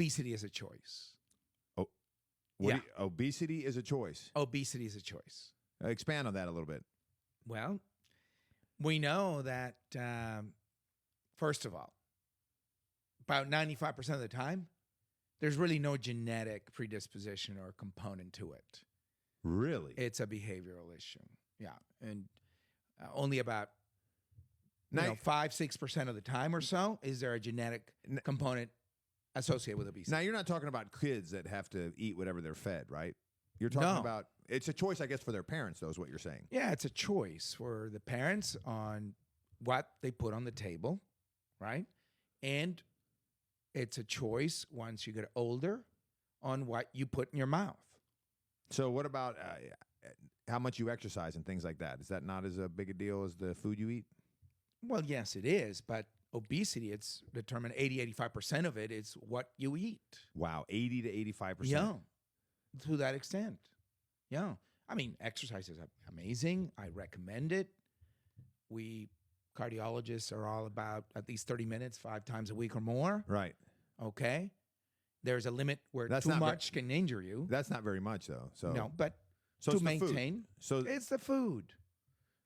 obesity is a choice. Oh, obesity is a choice. Obesity is a choice. Expand on that a little bit. Well, we know that, first of all, about 95% of the time, there's really no genetic predisposition or component to it. Really? It's a behavioral issue. Yeah. And only about 5-6% of the time or so is there a genetic component associated with obesity. Now, you're not talking about kids that have to eat whatever they're fed, right? You're talking about, it's a choice, I guess, for their parents, though, is what you're saying. Yeah, it's a choice for the parents on what they put on the table, right? And it's a choice once you get older on what you put in your mouth. So what about how much you exercise and things like that? Is that not as a big a deal as the food you eat? Well, yes, it is. But obesity, it's determined 85% of it is what you eat. Wow, 80 to 85%. Yeah, to that extent. Yeah. I mean, exercise is amazing. I recommend it. We cardiologists are all about at least 30 minutes, 5 times a week or more. Right. Okay. There's a limit where That's too much can injure you. That's not very much, though. So No, but so to it's the maintain, food. So it's the food.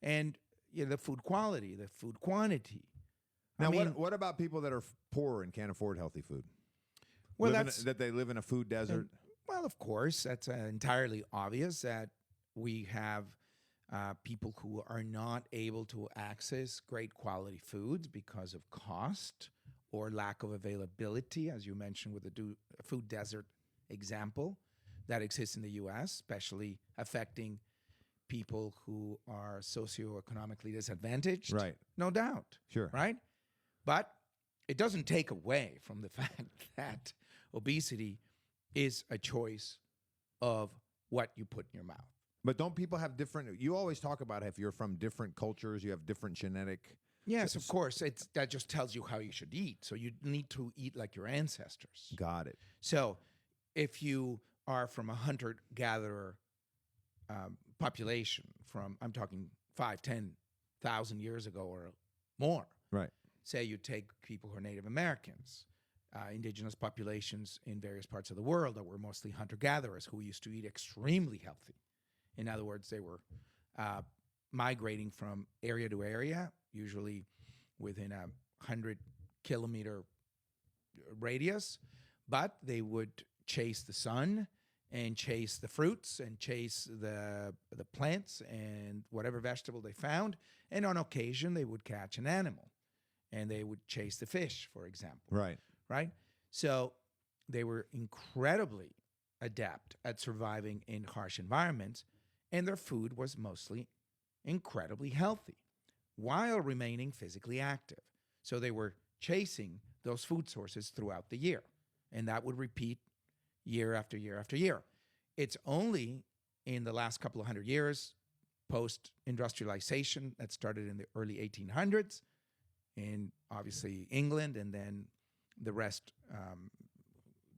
And the food quality, the food quantity. Now, what about people that are poor and can't afford healthy food? Well, that they live in a food desert? Well, of course, that's entirely obvious that we have people who are not able to access great quality foods because of cost or lack of availability, as you mentioned with the food desert example that exists in the U.S., especially affecting people who are socioeconomically disadvantaged. Right. No doubt. Sure. Right? But it doesn't take away from the fact that obesity is a choice of what you put in your mouth. But don't people have different, you always talk about if you're from different cultures, you have different genetic. Yes, of course. That just tells you how you should eat. So you need to eat like your ancestors. Got it. So if you are from a hunter-gatherer population I'm talking 5,000-10,000 years ago or more. Right. Say you take people who are Native Americans, indigenous populations in various parts of the world that were mostly hunter-gatherers who used to eat extremely healthy. In other words, they were migrating from area to area, usually within a 100-kilometer radius, but they would chase the sun and chase the fruits and chase the plants and whatever vegetable they found. And on occasion, they would catch an animal and they would chase the fish, for example. Right. Right? So they were incredibly adept at surviving in harsh environments, and their food was mostly incredibly healthy while remaining physically active. So they were chasing those food sources throughout the year, and that would repeat year after year after year. It's only in the last couple of 100 years, post-industrialization, that started in the early 1800s, in obviously England, and then the rest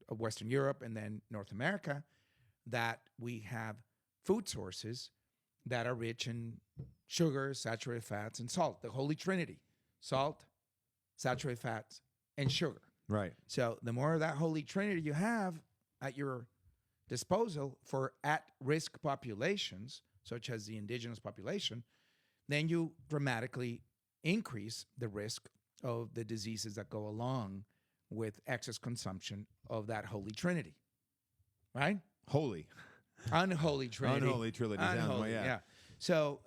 of Western Europe, and then North America, that we have food sources that are rich in sugar, saturated fats, and salt, the Holy Trinity: salt, saturated fats, and sugar. Right. So the more of that Holy Trinity you have at your disposal for at-risk populations, such as the indigenous population, then you dramatically increase the risk of the diseases that go along with excess consumption of that Holy Trinity. Right? Holy. Unholy Trinity. Unholy Trinity. Unholy, yeah. So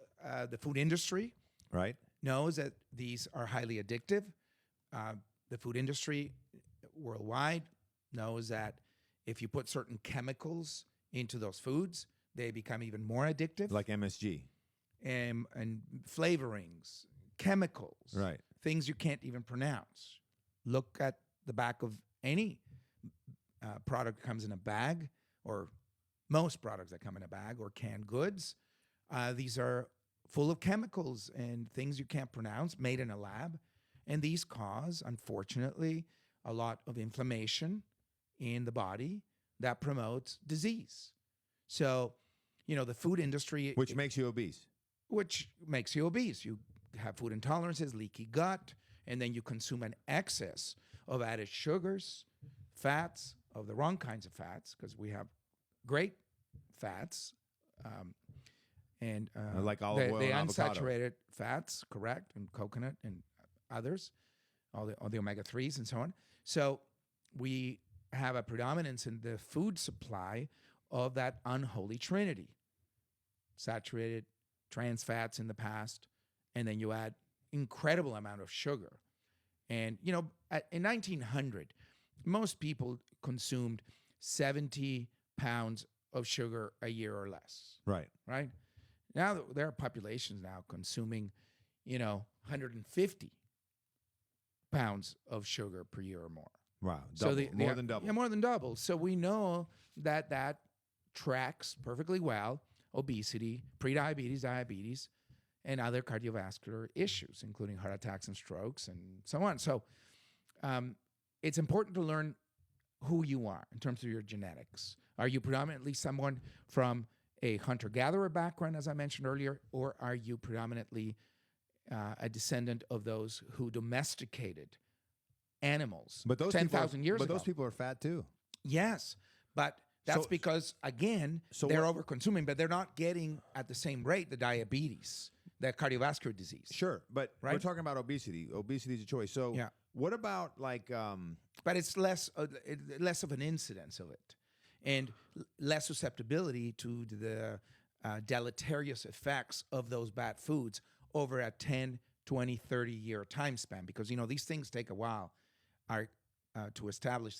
the food industry right. knows that these are highly addictive. The food industry worldwide knows that if you put certain chemicals into those foods, they become even more addictive. Like MSG. And flavorings, chemicals. Right. Things you can't even pronounce. Look at the back of any product that comes in a bag, or most products that come in a bag, or canned goods. These are full of chemicals and things you can't pronounce, made in a lab. And these cause, unfortunately, a lot of inflammation in the body that promotes disease. So, the food industry... Which makes you obese. Which makes you obese. You have food intolerances, leaky gut, and then you consume an excess of added sugars, fats, of the wrong kinds of fats, because we have great fats, and like olive oil the and avocado. unsaturated fats, correct, and coconut and others, all the omega-3s and so on. So we have a predominance in the food supply of that unholy trinity: saturated, trans fats in the past, and then you add incredible amount of sugar. And, in 1900, most people consumed 70 pounds of sugar a year or less, Right. right? Now there are populations now consuming, 150 pounds of sugar per year or more. Wow. Double, more than double. Yeah, more than double. So we know that tracks perfectly well obesity, prediabetes, diabetes, and other cardiovascular issues, including heart attacks and strokes and so on. So it's important to learn who you are in terms of your genetics. Are you predominantly someone from a hunter-gatherer background, as I mentioned earlier, or are you predominantly a descendant of those who domesticated animals 10,000 years ago? But those people are fat too. Yes, but that's because, again, they're over-consuming, but they're not getting at the same rate the diabetes, the cardiovascular disease. Sure, but right? we're talking about obesity. Obesity is a choice. So what about like... But it's less of an incidence of it, and less susceptibility to the deleterious effects of those bad foods over a 10, 20, 30-year time span, because, these things take a while to establish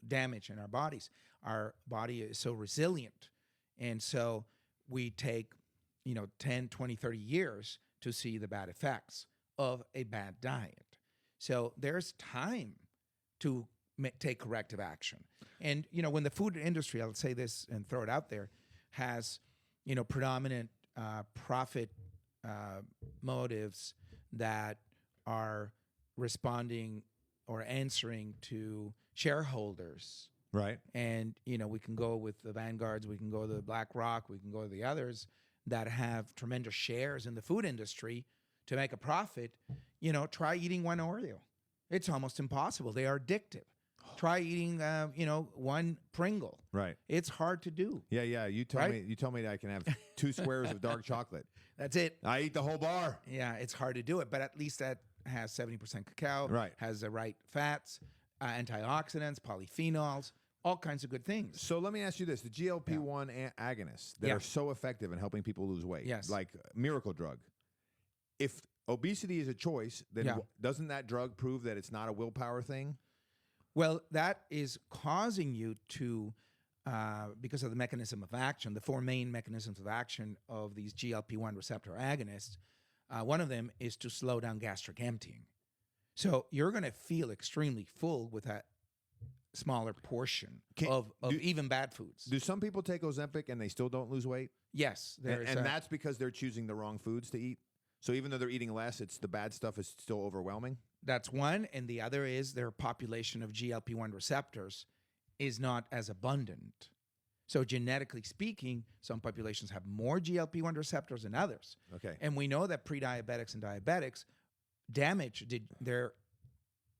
damage in our bodies. Our body is so resilient, and so we take 10, 20, 30 years to see the bad effects of a bad diet. So there's time to take corrective action. And, when the food industry, I'll say this and throw it out there, has, predominant profit motives that are responding or answering to shareholders. Right. And, we can go with the Vanguards, we can go to the BlackRock, we can go to the others that have tremendous shares in the food industry to make a profit. Try eating one Oreo. It's almost impossible. They are addictive. Try eating, one Pringle. Right. It's hard to do. Yeah. You tell me that I can have 2 squares of dark chocolate. That's it. I eat the whole bar. Yeah, it's hard to do it, but at least that has 70% cacao. Right. Has the right fats, antioxidants, polyphenols, all kinds of good things. So let me ask you this: the GLP-1 agonists that are so effective in helping people lose weight, like miracle drug. If obesity is a choice, then doesn't that drug prove that it's not a willpower thing? Well, that is causing you to, because of the mechanism of action, the 4 main mechanisms of action of these GLP-1 receptor agonists, one of them is to slow down gastric emptying. So you're going to feel extremely full with a smaller portion of even bad foods. Do some people take Ozempic and they still don't lose weight? Yes. And that's because they're choosing the wrong foods to eat? So even though they're eating less, it's the bad stuff is still overwhelming? That's one. And the other is their population of GLP-1 receptors is not as abundant. So genetically speaking, some populations have more GLP-1 receptors than others. Okay. And we know that pre-diabetics and diabetics damage their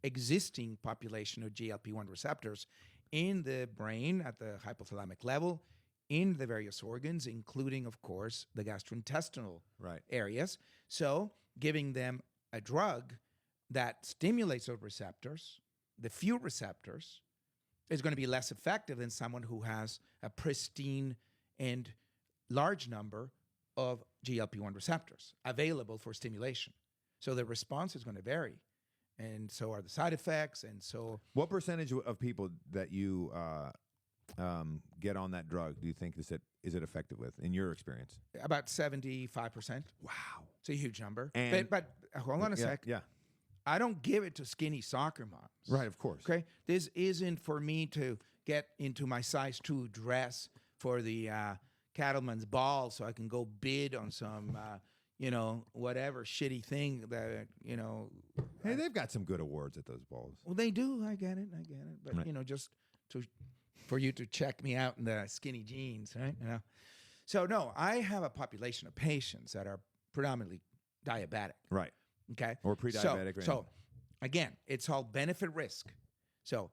existing population of GLP-1 receptors in the brain at the hypothalamic level, in the various organs, including, of course, the gastrointestinal areas. So giving them a drug that stimulates those receptors, the few receptors, is going to be less effective than someone who has a pristine and large number of GLP-1 receptors available for stimulation. So the response is going to vary. And so are the side effects. And so, what percentage of people that you get on that drug do you think is it effective with, in your experience? About 75%. Wow, it's a huge number. And but hold on a sec. Yeah, I don't give it to skinny soccer moms. Right, of course. Okay, this isn't for me to get into my size 2 dress for the cattleman's ball so I can go bid on some. Whatever shitty thing that, Hey, they've got some good awards at those balls. Well, they do. I get it. But, just for you to check me out in the skinny jeans, right? So, no, I have a population of patients that are predominantly diabetic. Right. Okay. Or pre-diabetic. So again, it's all benefit risk. So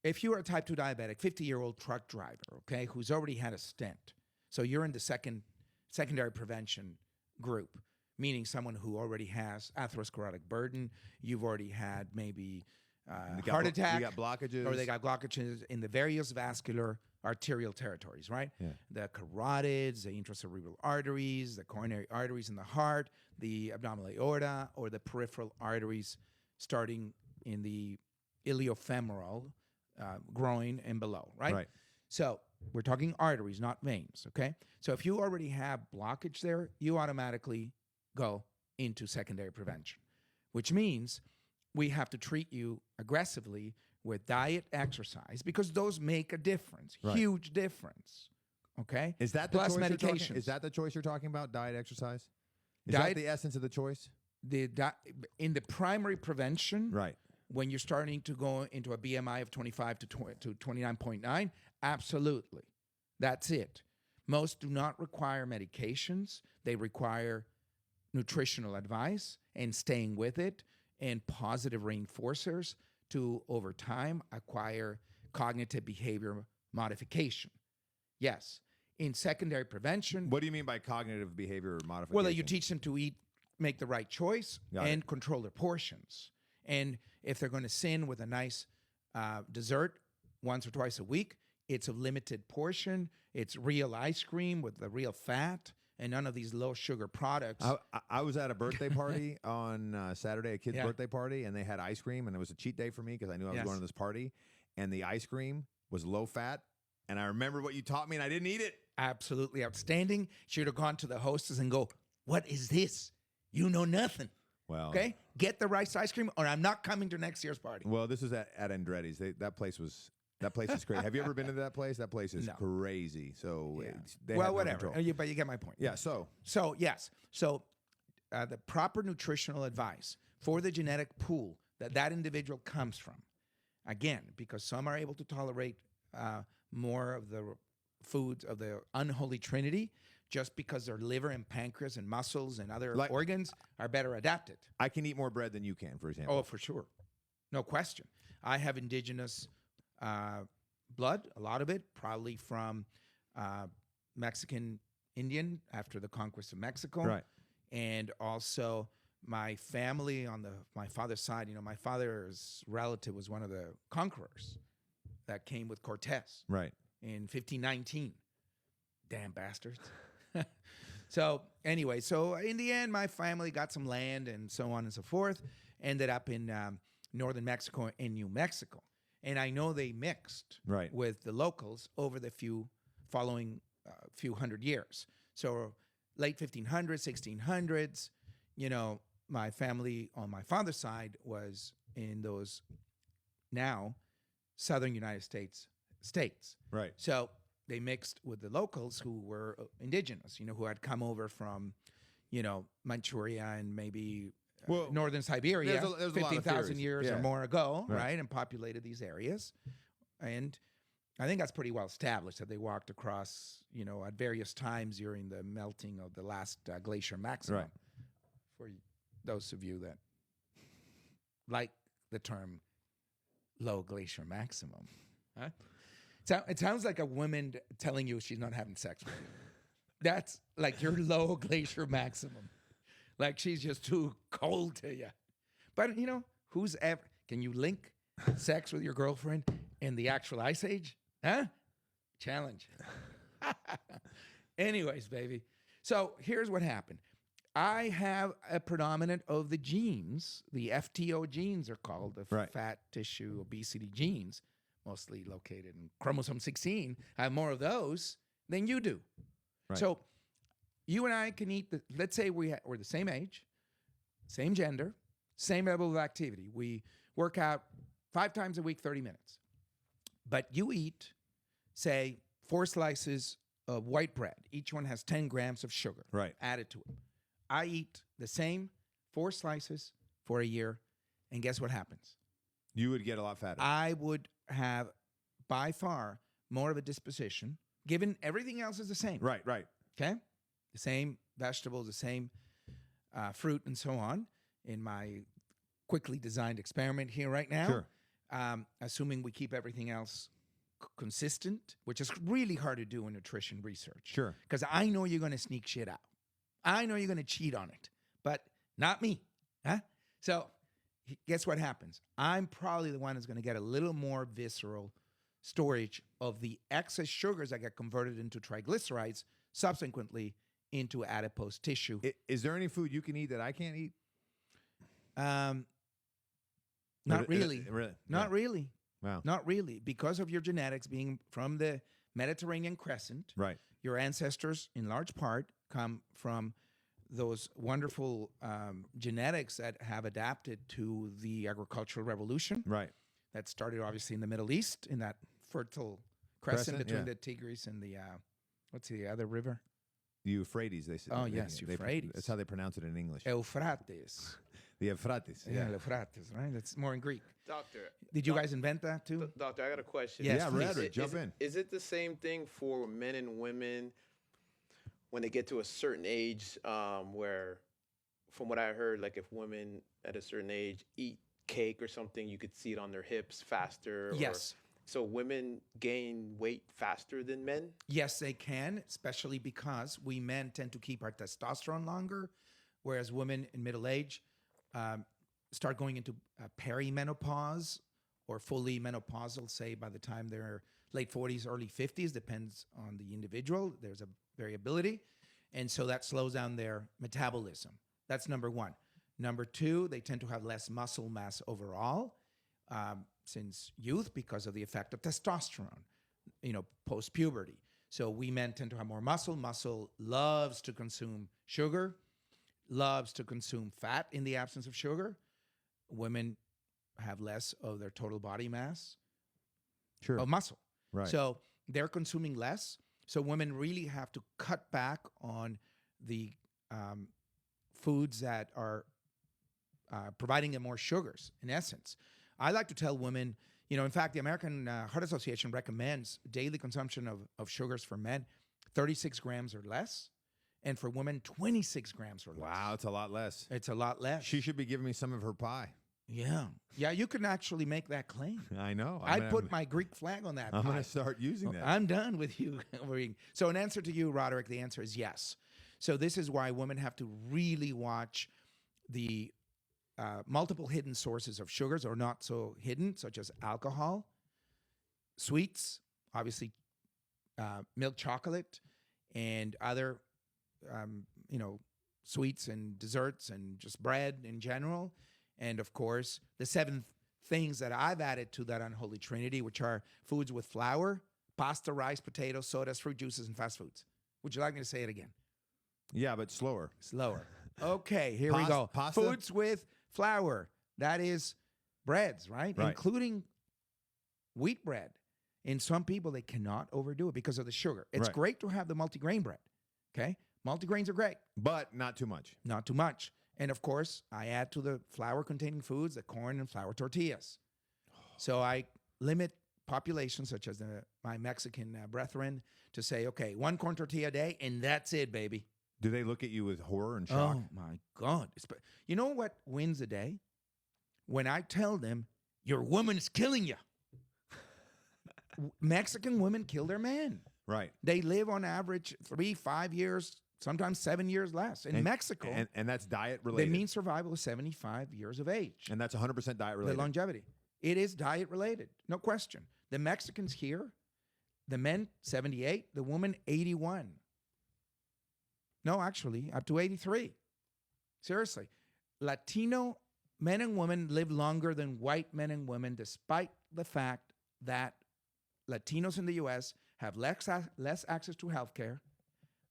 if you are a type 2 diabetic, 50-year-old truck driver, okay, who's already had a stent, so you're in the secondary prevention group, meaning someone who already has atherosclerotic burden, you've already had maybe heart attack. You got blockages. Or they got blockages in the various vascular arterial territories, right? Yeah. The carotids, the intracerebral arteries, the coronary arteries in the heart, the abdominal aorta, or the peripheral arteries starting in the iliofemoral, groin and below, right? Right. So we're talking arteries, not veins, okay? So if you already have blockage there, you automatically go into secondary prevention, which means we have to treat you aggressively with diet, exercise, because those make a difference, huge difference, okay? Is that the Plus choice medications. Is that the choice you're talking about, diet, exercise? Is Diet- that the essence of the choice? In the primary prevention, Right. when you're starting to go into a BMI of 25 to 29.9, absolutely. That's it. Most do not require medications. They require nutritional advice and staying with it and positive reinforcers to, over time, acquire cognitive behavior modification. Yes. In secondary prevention... What do you mean by cognitive behavior modification? Well, you teach them to eat, make the right choice, Got and it. control their portions. And if they're going to sin with a nice dessert once or twice a week, it's a limited portion. It's real ice cream with the real fat and none of these low sugar products. I was at a birthday party on Saturday, a kid's birthday party, and they had ice cream, and it was a cheat day for me because I knew I was going to this party, and the ice cream was low fat, and I remember what you taught me, and I didn't eat it. Absolutely outstanding. Should have gone to the hostess and go, "What is this? You know nothing." Well, okay, get the rice ice cream, or I'm not coming to next year's party. Well, this is at Andretti's. That place is crazy. Have you ever been to that place? That place is crazy. So, whatever. But you get my point. Yeah. So yes. So, the proper nutritional advice for the genetic pool that individual comes from, again, because some are able to tolerate more of the foods of the unholy trinity, just because their liver and pancreas and muscles and other organs are better adapted. I can eat more bread than you can, for example. Oh, for sure. No question. I have indigenous blood, a lot of it, probably from Mexican Indian after the conquest of Mexico. Right. And also my family on my father's side, my father's relative was one of the conquerors that came with Cortez. Right. In 1519. Damn bastards. So anyway, in the end, my family got some land and so on and so forth, ended up in northern Mexico and New Mexico. And I know they mixed with the locals over the following few hundred years. So late 1500s, 1600s, my family on my father's side was in those now southern United States. Right. So they mixed with the locals who were indigenous, who had come over from, Manchuria and maybe northern Siberia, there's 15,000 years or more ago, right? And populated these areas. And I think that's pretty well established that they walked across, at various times during the melting of the last glacier maximum. Right. For those of you that like the term low glacier maximum, huh? It sounds like a woman telling you she's not having sex with you. That's like your low glacier maximum. Like she's just too cold to you. But, who's ever... Can you link sex with your girlfriend in the actual ice age? Huh? Challenge. Anyways, baby. So here's what happened. I have a predominant of the genes. The FTO genes are called, the fat tissue obesity genes, mostly located in chromosome 16. I have more of those than you do. Right. So you and I can eat, let's say we're the same age, same gender, same level of activity. We work out 5 times a week, 30 minutes. But you eat, say, 4 slices of white bread. Each one has 10 grams of sugar added to it. I eat the same 4 slices for a year, and guess what happens? You would get a lot fatter. I would have by far more of a disposition, given everything else is the same. Right. Okay? The same vegetables, the same fruit, and so on in my quickly designed experiment here right now. Sure. assuming we keep everything else consistent, which is really hard to do in nutrition research. Sure. Because I know you're going to sneak shit out. I know you're going to cheat on it, but not me. Huh? So guess what happens? I'm probably the one who's going to get a little more visceral storage of the excess sugars that get converted into triglycerides, subsequently into adipose tissue. Is there any food you can eat that I can't eat? Not really. Not really. Wow. Not really. Because of your genetics being from the Mediterranean crescent, right? Your ancestors, in large part, come from those wonderful genetics that have adapted to the agricultural revolution. Right. That started, obviously, in the Middle East, in that fertile crescent between the Tigris and the, what's the other river? The Euphrates, they say. Oh, yes, Euphrates. That's how they pronounce it in English. Euphrates. The Euphrates. Yeah, Euphrates, right? That's more in Greek. Doctor. Did you guys invent that too? Doctor, I got a question. Yes, Rhetoric, jump in. Is it the same thing for men and women when they get to a certain age where, from what I heard, like if women at a certain age eat cake or something, you could see it on their hips faster? Yes. So women gain weight faster than men? Yes, they can, especially because we men tend to keep our testosterone longer, whereas women in middle age start going into perimenopause or fully menopausal, say, by the time they're late 40s, early 50s, depends on the individual. There's a variability. And so that slows down their metabolism. That's number one. Number two, they tend to have less muscle mass overall since youth because of the effect of testosterone, post-puberty. So we men tend to have more muscle. Muscle loves to consume sugar, loves to consume fat in the absence of sugar. Women have less of their total body mass of muscle. Right. So they're consuming less. So women really have to cut back on the foods that are providing them more sugars, in essence. I like to tell women, in fact, the American Heart Association recommends daily consumption of sugars for men, 36 grams or less, and for women, 26 grams or less. Wow, it's a lot less. It's a lot less. She should be giving me some of her pie. Yeah. Yeah, you can actually make that claim. I know. I'd put my Greek flag on that I'm pie. going to start using that. I'm done with you. So in answer to you, Roderick, the answer is yes. So this is why women have to really watch the multiple hidden sources of sugars, or not so hidden, such as alcohol, sweets, obviously milk chocolate, and other, sweets and desserts and just bread in general. And of course, the 7 things that I've added to that unholy trinity, which are foods with flour, pasta, rice, potatoes, sodas, fruit juices, and fast foods. Would you like me to say it again? Yeah, but slower. Slower. Okay, here we go. Pasta? Foods with flour. That is breads, right? Including wheat bread. In some people, they cannot overdo it because of the sugar. It's great to have the multigrain bread, okay? Multigrains are great. But not too much. Not too much. And of course, I add to the flour-containing foods the corn and flour tortillas. So I limit populations such as my Mexican brethren to say, okay, 1 corn tortilla a day, and that's it, baby. Do they look at you with horror and shock? Oh, my God. You know what wins the day? When I tell them, your woman is killing you. Mexican women kill their men. Right. They live on average 3-5 years, sometimes 7 years less. In Mexico. And that's diet related. The mean survival is 75 years of age. And that's 100% diet related. The longevity. It is diet related. No question. The Mexicans here, the men 78, the woman 81. No, actually, up to 83. Seriously. Latino men and women live longer than white men and women, despite the fact that Latinos in the U.S. have less access to health care,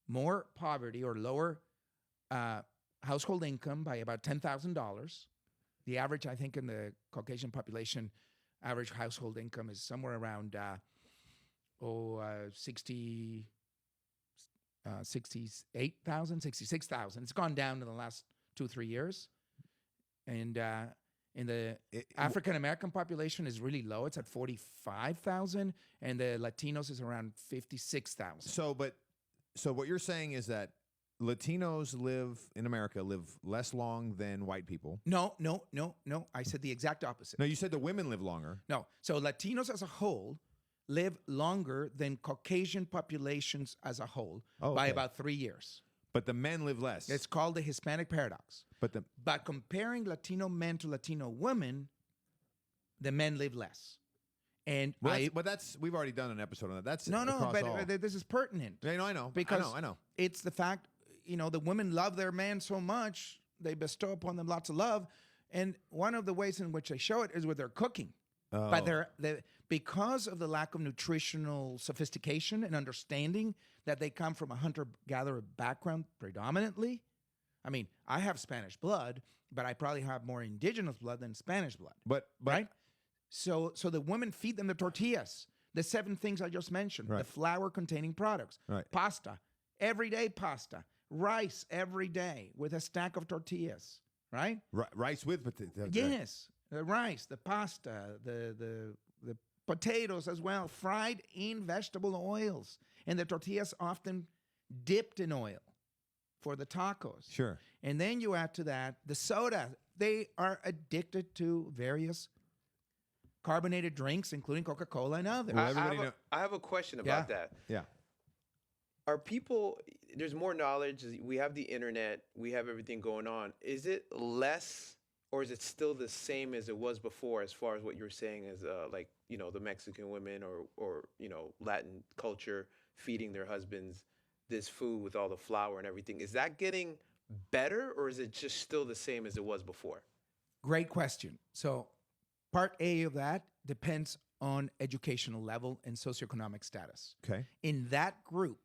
more poverty or lower household income by about $10,000. The average, I think, in the Caucasian population, average household income is somewhere around 68,000, 66,000. It's gone down in the last 2-3 years. And in the African-American population is really low. It's at 45,000. And the Latinos is around 56,000. So what you're saying is that Latinos in America live less long than white people. No. I said the exact opposite. No, you said the women live longer. No. So Latinos as a whole live longer than Caucasian populations as a whole by about 3 years. But the men live less. It's called the Hispanic paradox. But comparing Latino men to Latino women, the men live less. And we've already done an episode on that. That's but this is pertinent. I know. Because I know. It's the fact, the women love their man so much, they bestow upon them lots of love. And one of the ways in which they show it is with their cooking. Oh. But because of the lack of nutritional sophistication and understanding that they come from a hunter-gatherer background predominantly. I mean, I have Spanish blood, but I probably have more indigenous blood than Spanish blood. But right? So the women feed them the tortillas, the 7 things I just mentioned, the flour-containing products, pasta, everyday pasta, rice every day with a stack of tortillas, right? Rice with potatoes. Yes, the rice, the pasta, the potatoes as well, fried in vegetable oils, and the tortillas often dipped in oil for the tacos. Sure. And then you add to that the soda. They are addicted to various carbonated drinks, including Coca-Cola and others. Well, I have a question about that. Yeah. Are people, there's more knowledge, we have the internet, we have everything going on. Is it less or is it still the same as it was before as far as what you're saying as the Mexican women or Latin culture feeding their husbands this food with all the flour and everything? Is that getting better or is it just still the same as it was before? Great question. So part A of that depends on educational level and socioeconomic status. Okay. In that group,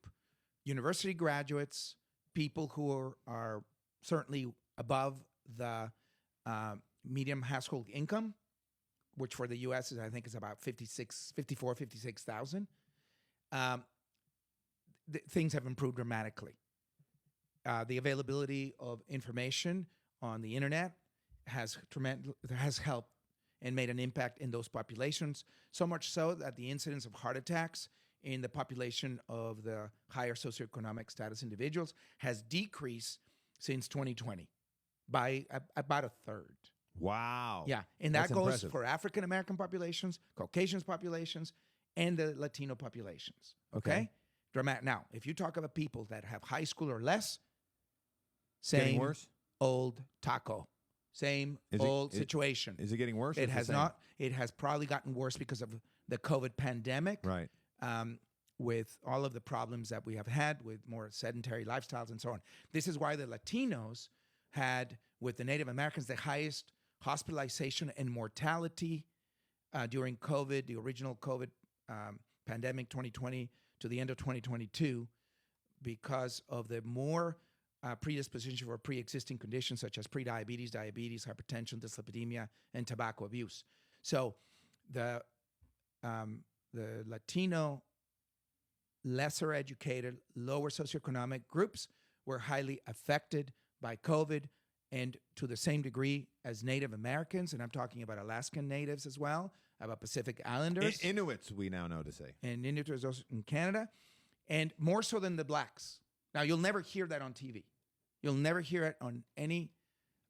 university graduates, people who are certainly above the medium household income, which for the U.S. I think is about 56,000. Things have improved dramatically. The availability of information on the internet has helped and made an impact in those populations, so much so that the incidence of heart attacks in the population of the higher socioeconomic status individuals has decreased since 2020 by about a third. Wow. Yeah, and that That's goes impressive. for African-American populations, Caucasian populations, and the Latino populations, okay? Dramatic. Now, if you talk about people that have high school or less, Getting worse? Old taco. Same situation. Is it getting worse? It has not. It has probably gotten worse because of the COVID pandemic. Right. With all of the problems that we have had with more sedentary lifestyles and so on. This is why the Latinos had, with the Native Americans, the highest hospitalization and mortality during COVID, the original COVID pandemic 2020 to the end of 2022, because of the more predisposition for pre-existing conditions such as prediabetes, diabetes, hypertension, dyslipidemia, and tobacco abuse. So the Latino, lesser educated, lower socioeconomic groups were highly affected by COVID, and to the same degree as Native Americans, and I'm talking about Alaskan Natives as well, about Pacific Islanders. Inuits, we now know to say. And Inuits also in Canada, and more so than the blacks. Now, you'll never hear that on TV. You'll never hear it on any,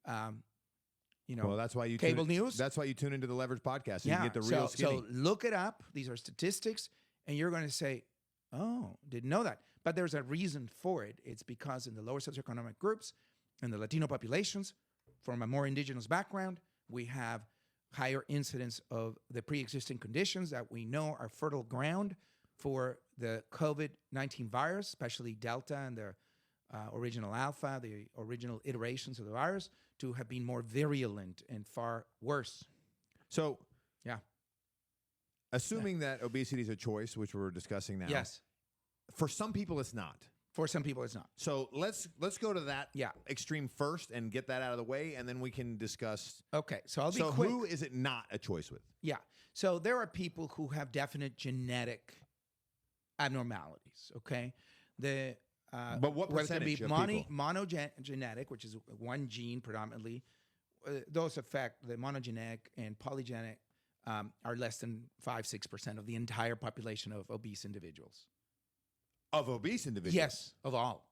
well, that's why cable news. That's why you tune into the Leverage podcast, so you get the real skinny. So look it up. These are statistics, and you're going to say, oh, didn't know that. But there's a reason for it. It's because in the lower socioeconomic groups and the Latino populations, from a more indigenous background, we have higher incidence of the pre-existing conditions that we know are fertile ground for the COVID-19 virus, especially Delta and the original Alpha, the original iterations of the virus, to have been more virulent and far worse. So, yeah. Assuming that obesity is a choice, which we're discussing now. Yes. For some people, it's not. For some people, it's not. So let's go to that extreme first and get that out of the way, and then we can discuss. Okay, so I'll be quick. Who is it not a choice with? Yeah. So there are people who have definite genetic abnormalities, okay? But what percentage of people? Monogenetic, which is one gene predominantly. Those affect the monogenic and polygenic are less than 5-6% of the entire population of obese individuals. Of obese individuals? Yes, of all.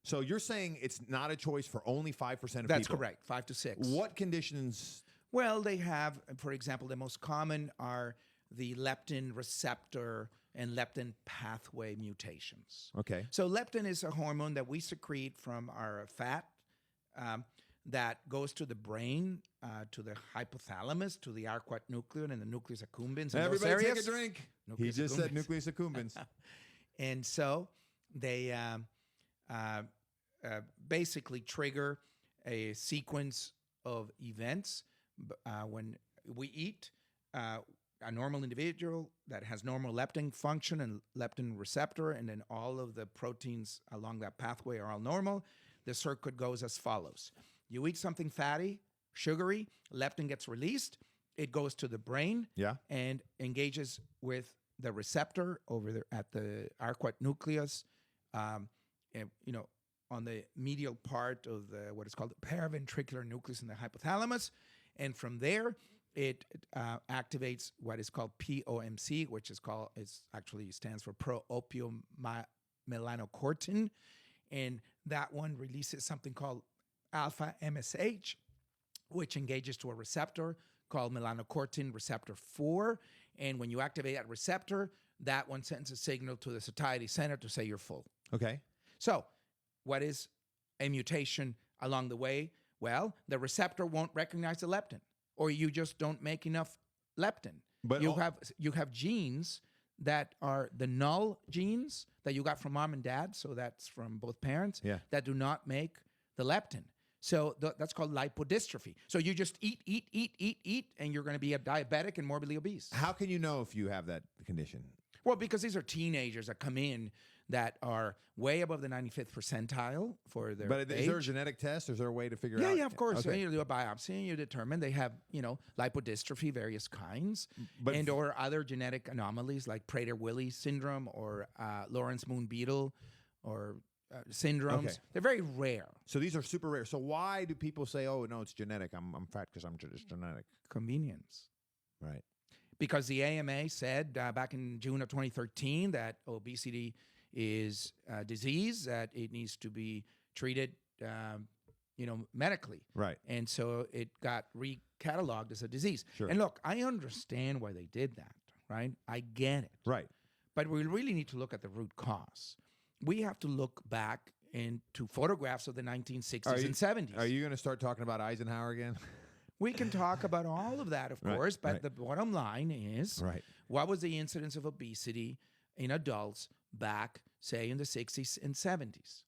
So you're saying it's not a choice for only 5% of people? That's correct, 5 to 6. What conditions? Well, they have, for example, the most common are the leptin receptor and leptin pathway mutations. Okay. So leptin is a hormone that we secrete from our fat that goes to the brain, to the hypothalamus, to the arcuate nucleus and the nucleus accumbens. Everybody take a drink. Nucleus he just accumbens. Said nucleus accumbens. And so they basically trigger a sequence of events. When we eat, a normal individual that has normal leptin function and leptin receptor, and then all of the proteins along that pathway are all normal, the circuit goes as follows. You eat something fatty, sugary, leptin gets released, it goes to the brain and engages with the receptor over there at the arcuate nucleus, and, on the medial part of the what is called the paraventricular nucleus in the hypothalamus. And from there, it activates what is called POMC, which actually stands for pro-opiomelanocortin. And that one releases something called alpha MSH, which engages to a receptor called melanocortin receptor 4. And when you activate that receptor, that one sends a signal to the satiety center to say you're full. Okay. So what is a mutation along the way? Well, the receptor won't recognize the leptin, or you just don't make enough leptin. But you have genes that are the null genes that you got from mom and dad, so that's from both parents, that do not make the leptin. So that's called lipodystrophy. So you just eat, and you're going to be a diabetic and morbidly obese. How can you know if you have that condition? Well, because these are teenagers that come in that are way above the 95th percentile for their age. Is there a genetic test? Is there a way to figure out? Yeah, of course. Okay. So you do a biopsy and you determine they have, lipodystrophy, various kinds, or other genetic anomalies like Prader-Willi syndrome or Lawrence-Moon-Beetle or syndromes. Okay. They're very rare. So these are super rare. So why do people say, oh, no, it's genetic. I'm fat because I'm just genetic. Convenience. Right. Because the AMA said back in June of 2013 that obesity is a disease, that it needs to be treated, medically. Right. And so it got recatalogued as a disease. Sure. And look, I understand why they did that, right? I get it. Right. But we really need to look at the root cause. We have to look back into photographs of the 1960s and 70s. Are you going to start talking about Eisenhower again? We can talk about all of that, of course, but the bottom line is, what was the incidence of obesity in adults back, say, in the 60s and 70s?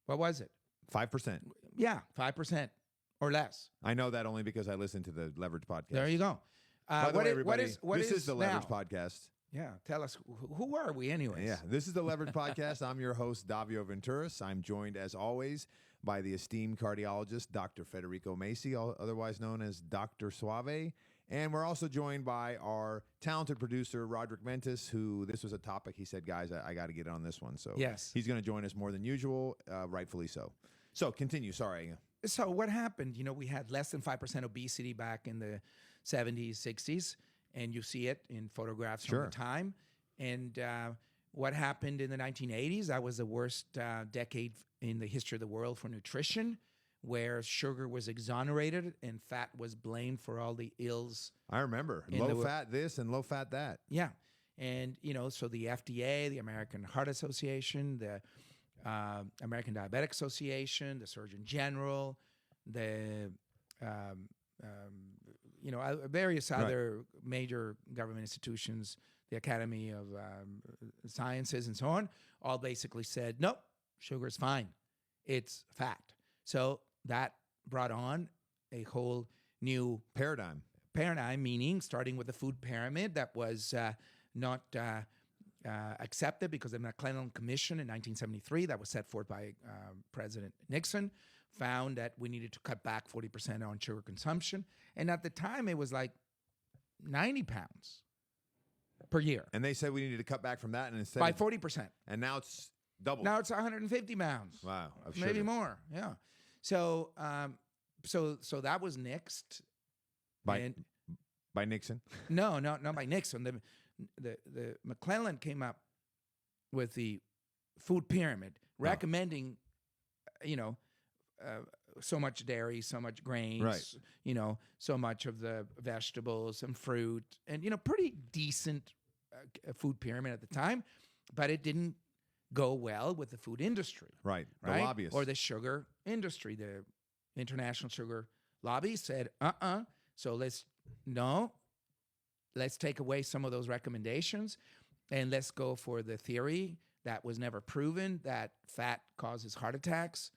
What was it? 5%. Yeah, 5% or less. I know that only because I listened to the Leverage podcast. There you go. By the way, everybody, this is the Leverage podcast. Yeah, tell us, who are we anyways? Yeah, this is the Leverage podcast. I'm your host, Davio Venturis. I'm joined, as always, by the esteemed cardiologist, Dr. Federico Macy, otherwise known as Dr. Suave. And we're also joined by our talented producer, Roderick Mentis, who this was a topic he said, guys, I got to get on this one. So he's going to join us more than usual, rightfully so. So continue. Sorry. So what happened? We had less than 5% obesity back in the 70s, 60s, and you see it in photographs from the time. And what happened in the 1980s? That was the worst decade in the history of the world for nutrition, where sugar was exonerated and fat was blamed for all the ills. I remember. Low fat this and low fat that. Yeah. And, so the FDA, the American Heart Association, the American Diabetic Association, the Surgeon General, the, various other major government institutions, the Academy of Sciences and so on, all basically said, nope, sugar's fine. It's fat. So that brought on a whole new paradigm, meaning starting with the food pyramid that was not accepted because the McClellan Commission in 1973 that was set forth by President Nixon found that we needed to cut back 40% on sugar consumption. And at the time, it was like 90 pounds per year. And they said we needed to cut back from that. And instead by 40%. And now it's double. Now it's 150 pounds. Wow. Maybe more. Yeah. So so that was nixed. By Nixon? No, not by Nixon. The McClellan came up with the food pyramid, recommending so much dairy, so much grains, Right. So much of the vegetables and fruit, and pretty decent food pyramid at the time, but it didn't go well with the food industry, Right. The right? lobbyists. Or the sugar industry. The International Sugar Lobby said, so let's take away some of those recommendations and let's go for the theory that was never proven that fat causes heart attacks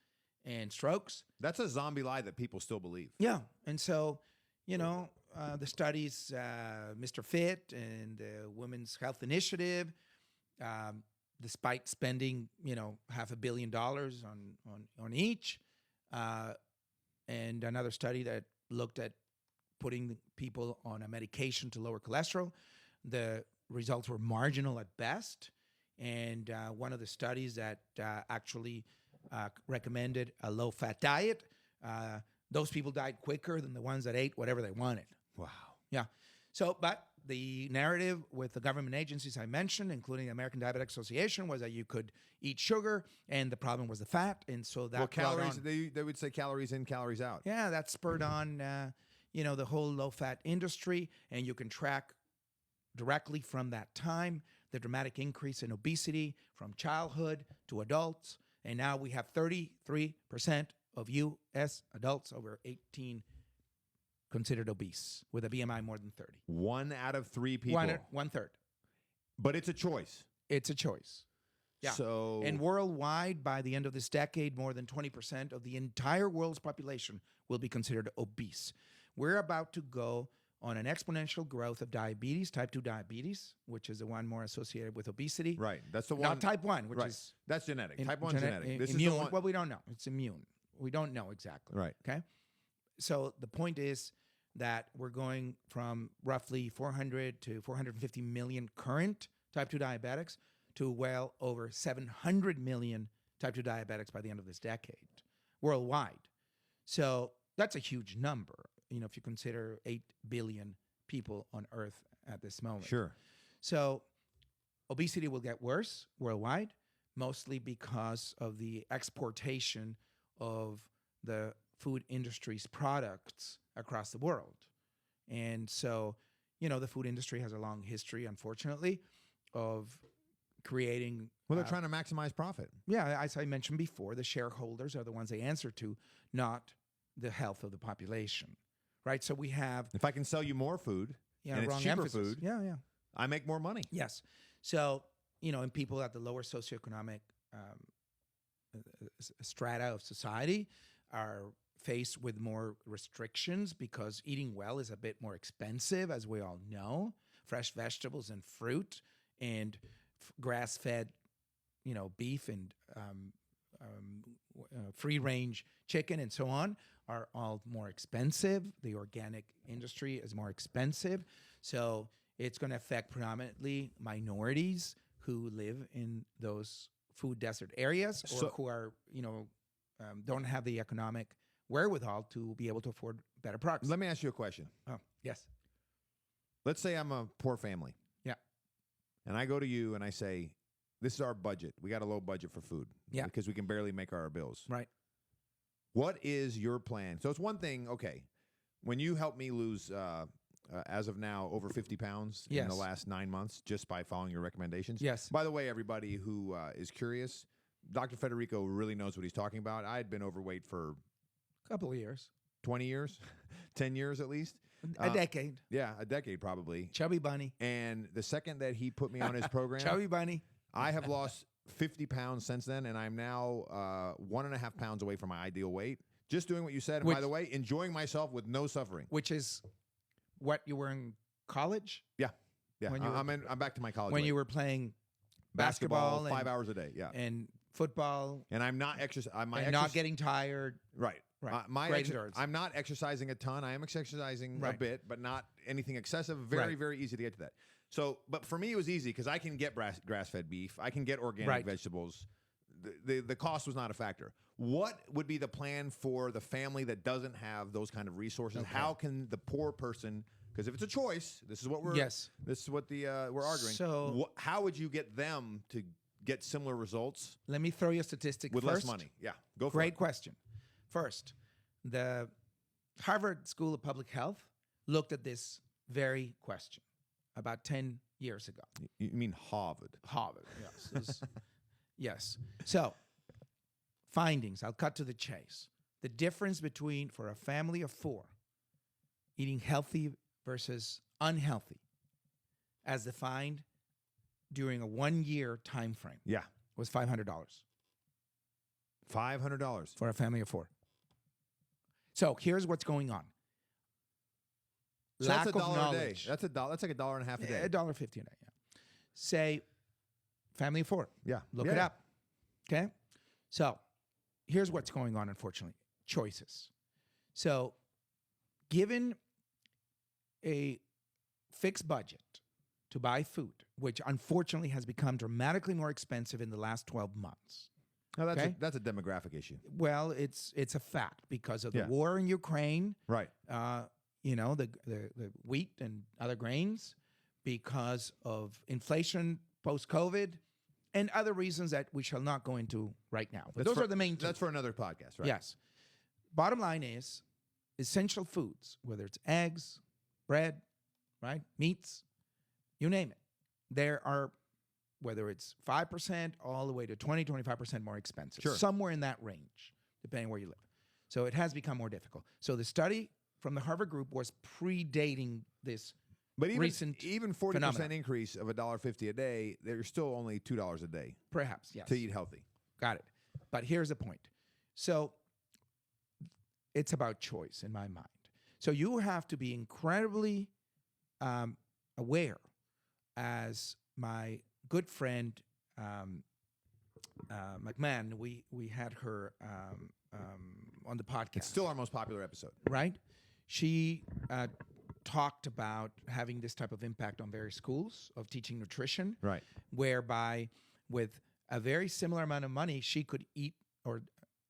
and strokes. That's a zombie lie that people still believe. Yeah. And so, the studies, Mr. Fit and the Women's Health Initiative, despite spending, $500 million on each, and another study that looked at putting people on a medication to lower cholesterol, the results were marginal at best. And one of the studies that actually recommended a low-fat diet, those people died quicker than the ones that ate whatever they wanted. Wow. Yeah. So, but the narrative with the government agencies I mentioned, including the American Diabetic Association, was that you could eat sugar, and the problem was the fat. And so that calories, they would say calories in, calories out. Yeah, that spurred on, the whole low-fat industry, and you can track directly from that time the dramatic increase in obesity from childhood to adults. And now we have 33% of U.S. adults over 18 considered obese with a BMI more than 30. 1 out of 3 people. One third. But it's a choice. It's a choice. Yeah. So, and worldwide, by the end of this decade, more than 20% of the entire world's population will be considered obese. We're about to go on an exponential growth of diabetes, type 2 diabetes, which is the one more associated with obesity. Right. That's the one. Not type 1, which is... That's genetic. Type 1 genetic. This immune, is the one. Well, we don't know. It's immune. We don't know exactly. Right. Okay? So the point is that we're going from roughly 400 to 450 million current type 2 diabetics to well over 700 million type 2 diabetics by the end of this decade worldwide. So that's a huge number, if you consider 8 billion people on Earth at this moment. Sure. So obesity will get worse worldwide, mostly because of the exportation of the food industry's products across the world. And so, the food industry has a long history, unfortunately, of creating... Well, they're trying to maximize profit. Yeah, as I mentioned before, the shareholders are the ones they answer to, not the health of the population, right? So we have... If I can sell you more food, and it's cheaper food, I make more money. Yes. So, and people at the lower socioeconomic strata of society are faced with more restrictions because eating well is a bit more expensive, as we all know. Fresh vegetables and fruit and grass-fed, beef and free-range chicken and so on are all more expensive. The organic industry is more expensive. So it's going to affect predominantly minorities who live in those food desert areas or who are, don't have the economic wherewithal to be able to afford better products. Let me ask you a question. Oh, yes. Let's say I'm a poor family. Yeah. And I go to you and I say, this is our budget. We got a low budget for food. Yeah. Because we can barely make our bills. Right. What is your plan? So it's one thing, okay, when you help me lose, as of now, over 50 pounds in the last 9 months just by following your recommendations. Yes. By the way, everybody who is curious, Dr. Federico really knows what he's talking about. I had been overweight for... Couple of years. 20 years? 10 years at least? A decade. Yeah, a decade probably. Chubby bunny. And the second that he put me on his program... Chubby bunny. I have lost 50 pounds since then, and I'm now 1.5 pounds away from my ideal weight. Just doing what you said, and by the way, enjoying myself with no suffering. Which is what you were in college? Yeah. Yeah, I'm back to my college When weight. You were playing basketball 5 hours a day, yeah. And football. And I'm not exercising. Not getting tired. Right. Right. I'm not exercising a ton. I am exercising a bit, but not anything excessive. Very easy to get to that. So, but for me, it was easy because I can get grass-fed beef. I can get organic vegetables. The cost was not a factor. What would be the plan for the family that doesn't have those kind of resources? Okay. How can the poor person? Because if it's a choice, this is what we're this is what we're arguing. So, how would you get them to get similar results. Let me throw you a statistic with first. less money. Yeah, go for Great it. question. First, the Harvard School of Public Health looked at this very question about 10 years ago. You mean Harvard? Harvard, yes. Yes. So, findings, I'll cut to the chase. The difference between, for a family of 4, eating healthy versus unhealthy, as defined during a 1-year time frame, was $500. $500 for a family of 4. So here's what's going on. So Lack that's $1 of knowledge. a day. That's like $1.50 a day. $1.50 a day. Yeah. Say family of 4. Yeah. Look it up. Okay. So here's what's going on. Unfortunately, choices. So given a fixed budget to buy food, which unfortunately has become dramatically more expensive in the last 12 months. No, that's a demographic issue. Well, it's a fact because of the war in Ukraine. Right. The wheat and other grains, because of inflation post-COVID, and other reasons that we shall not go into right now. But those are the main two. That's for another podcast, right? Yes. Bottom line is, essential foods, whether it's eggs, bread, right, meats, you name it, there are, whether it's 5% all the way to 20, 25% more expensive. Sure. Somewhere in that range, depending where you live. So it has become more difficult. So the study from the Harvard group was predating this recent even 40% phenomenon. Increase of $1.50 a day, there's still only $2 a day. Perhaps, yes. To eat healthy. Got it. But here's the point. So it's about choice in my mind. So you have to be incredibly aware, as my good friend McMahon, we had her on the podcast. It's still our most popular episode. Right? She talked about having this type of impact on various schools of teaching nutrition. Right. Whereby with a very similar amount of money, she could eat, or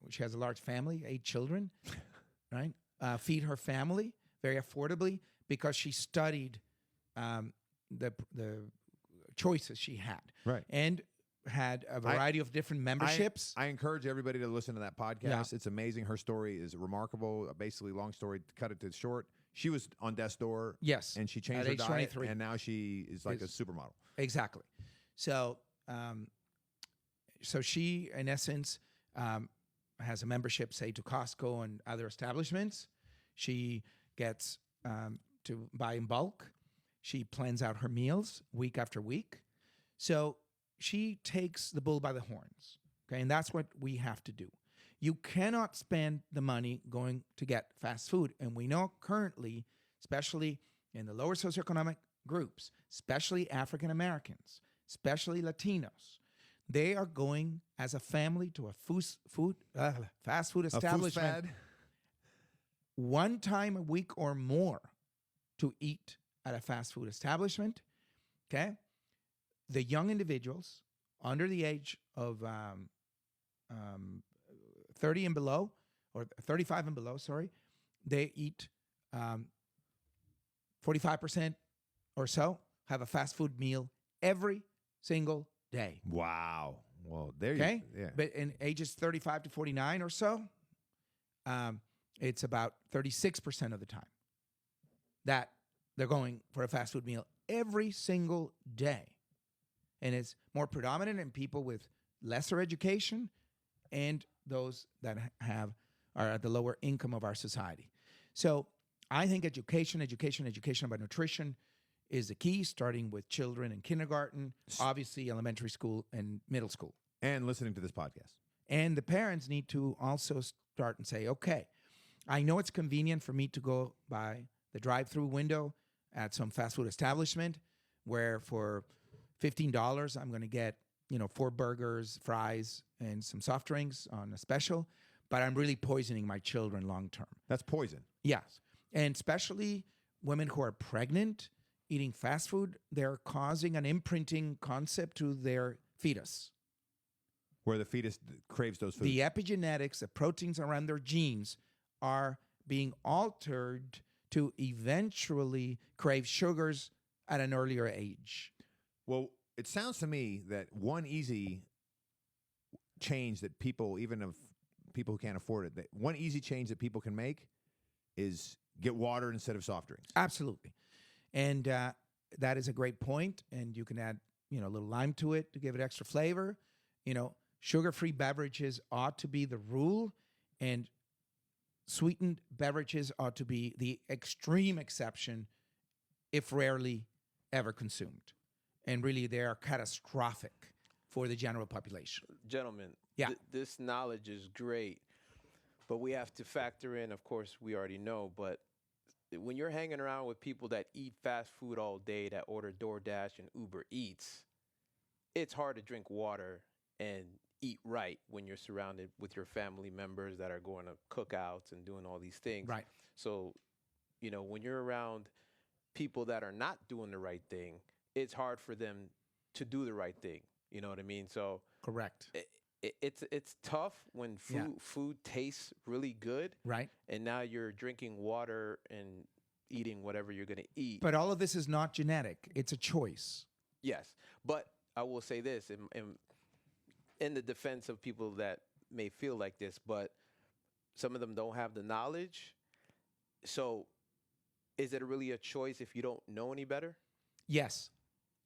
she has a large family, 8 children, right? Feed her family very affordably because she studied the choices she had. Right. And had a variety of different memberships. I encourage everybody to listen to that podcast. Yeah. It's amazing. Her story is remarkable. Basically, long story, to cut it to short. She was on death's door. Yes. And she changed at her age diet, 23. and now she is like a supermodel. Exactly. So, so she, in essence, has a membership, say, to Costco and other establishments. She gets to buy in bulk. She plans out her meals week after week. So she takes the bull by the horns, okay? And that's what we have to do. You cannot spend the money going to get fast food. And we know currently, especially in the lower socioeconomic groups, especially African Americans, especially Latinos, they are going as a family to a fast food establishment one time a week or more to eat at a fast food establishment, okay? The young individuals under the age of 30 and below, or 35 and below, sorry, they eat 45% or so, have a fast food meal every single day. Wow. Well, there okay? you go. Yeah. But in ages 35 to 49 or so, it's about 36% of the time that they're going for a fast food meal every single day. And it's more predominant in people with lesser education and those that are at the lower income of our society. So I think education about nutrition is the key, starting with children in kindergarten, obviously elementary school and middle school. And listening to this podcast. And the parents need to also start and say, okay, I know it's convenient for me to go by the drive-through window at some fast food establishment where for $15 I'm going to get, 4 burgers, fries, and some soft drinks on a special, but I'm really poisoning my children long term. That's poison. Yes. And especially women who are pregnant, eating fast food, they're causing an imprinting concept to their fetus. Where the fetus craves those foods. The epigenetics, the proteins around their genes are being altered to eventually crave sugars at an earlier age. Well, it sounds to me that one easy change that people, even of people who can't afford it, that one easy change that people can make is get water instead of soft drinks. Absolutely. And that is a great point. And you can add, a little lime to it to give it extra flavor. Sugar-free beverages ought to be the rule, and sweetened beverages ought to be the extreme exception, if rarely ever consumed. And really, they are catastrophic for the general population. Gentlemen, yeah. This knowledge is great, but we have to factor in, of course, we already know, but when you're hanging around with people that eat fast food all day, that order DoorDash and Uber Eats, it's hard to drink water and eat right when you're surrounded with your family members that are going to cookouts and doing all these things. Right. So, when you're around people that are not doing the right thing, it's hard for them to do the right thing. You know what I mean? So correct. It's tough when food tastes really good. Right. And now you're drinking water and eating whatever you're going to eat. But all of this is not genetic. It's a choice. Yes. But I will say this in the defense of people that may feel like this, but some of them don't have the knowledge. So is it really a choice if you don't know any better? Yes.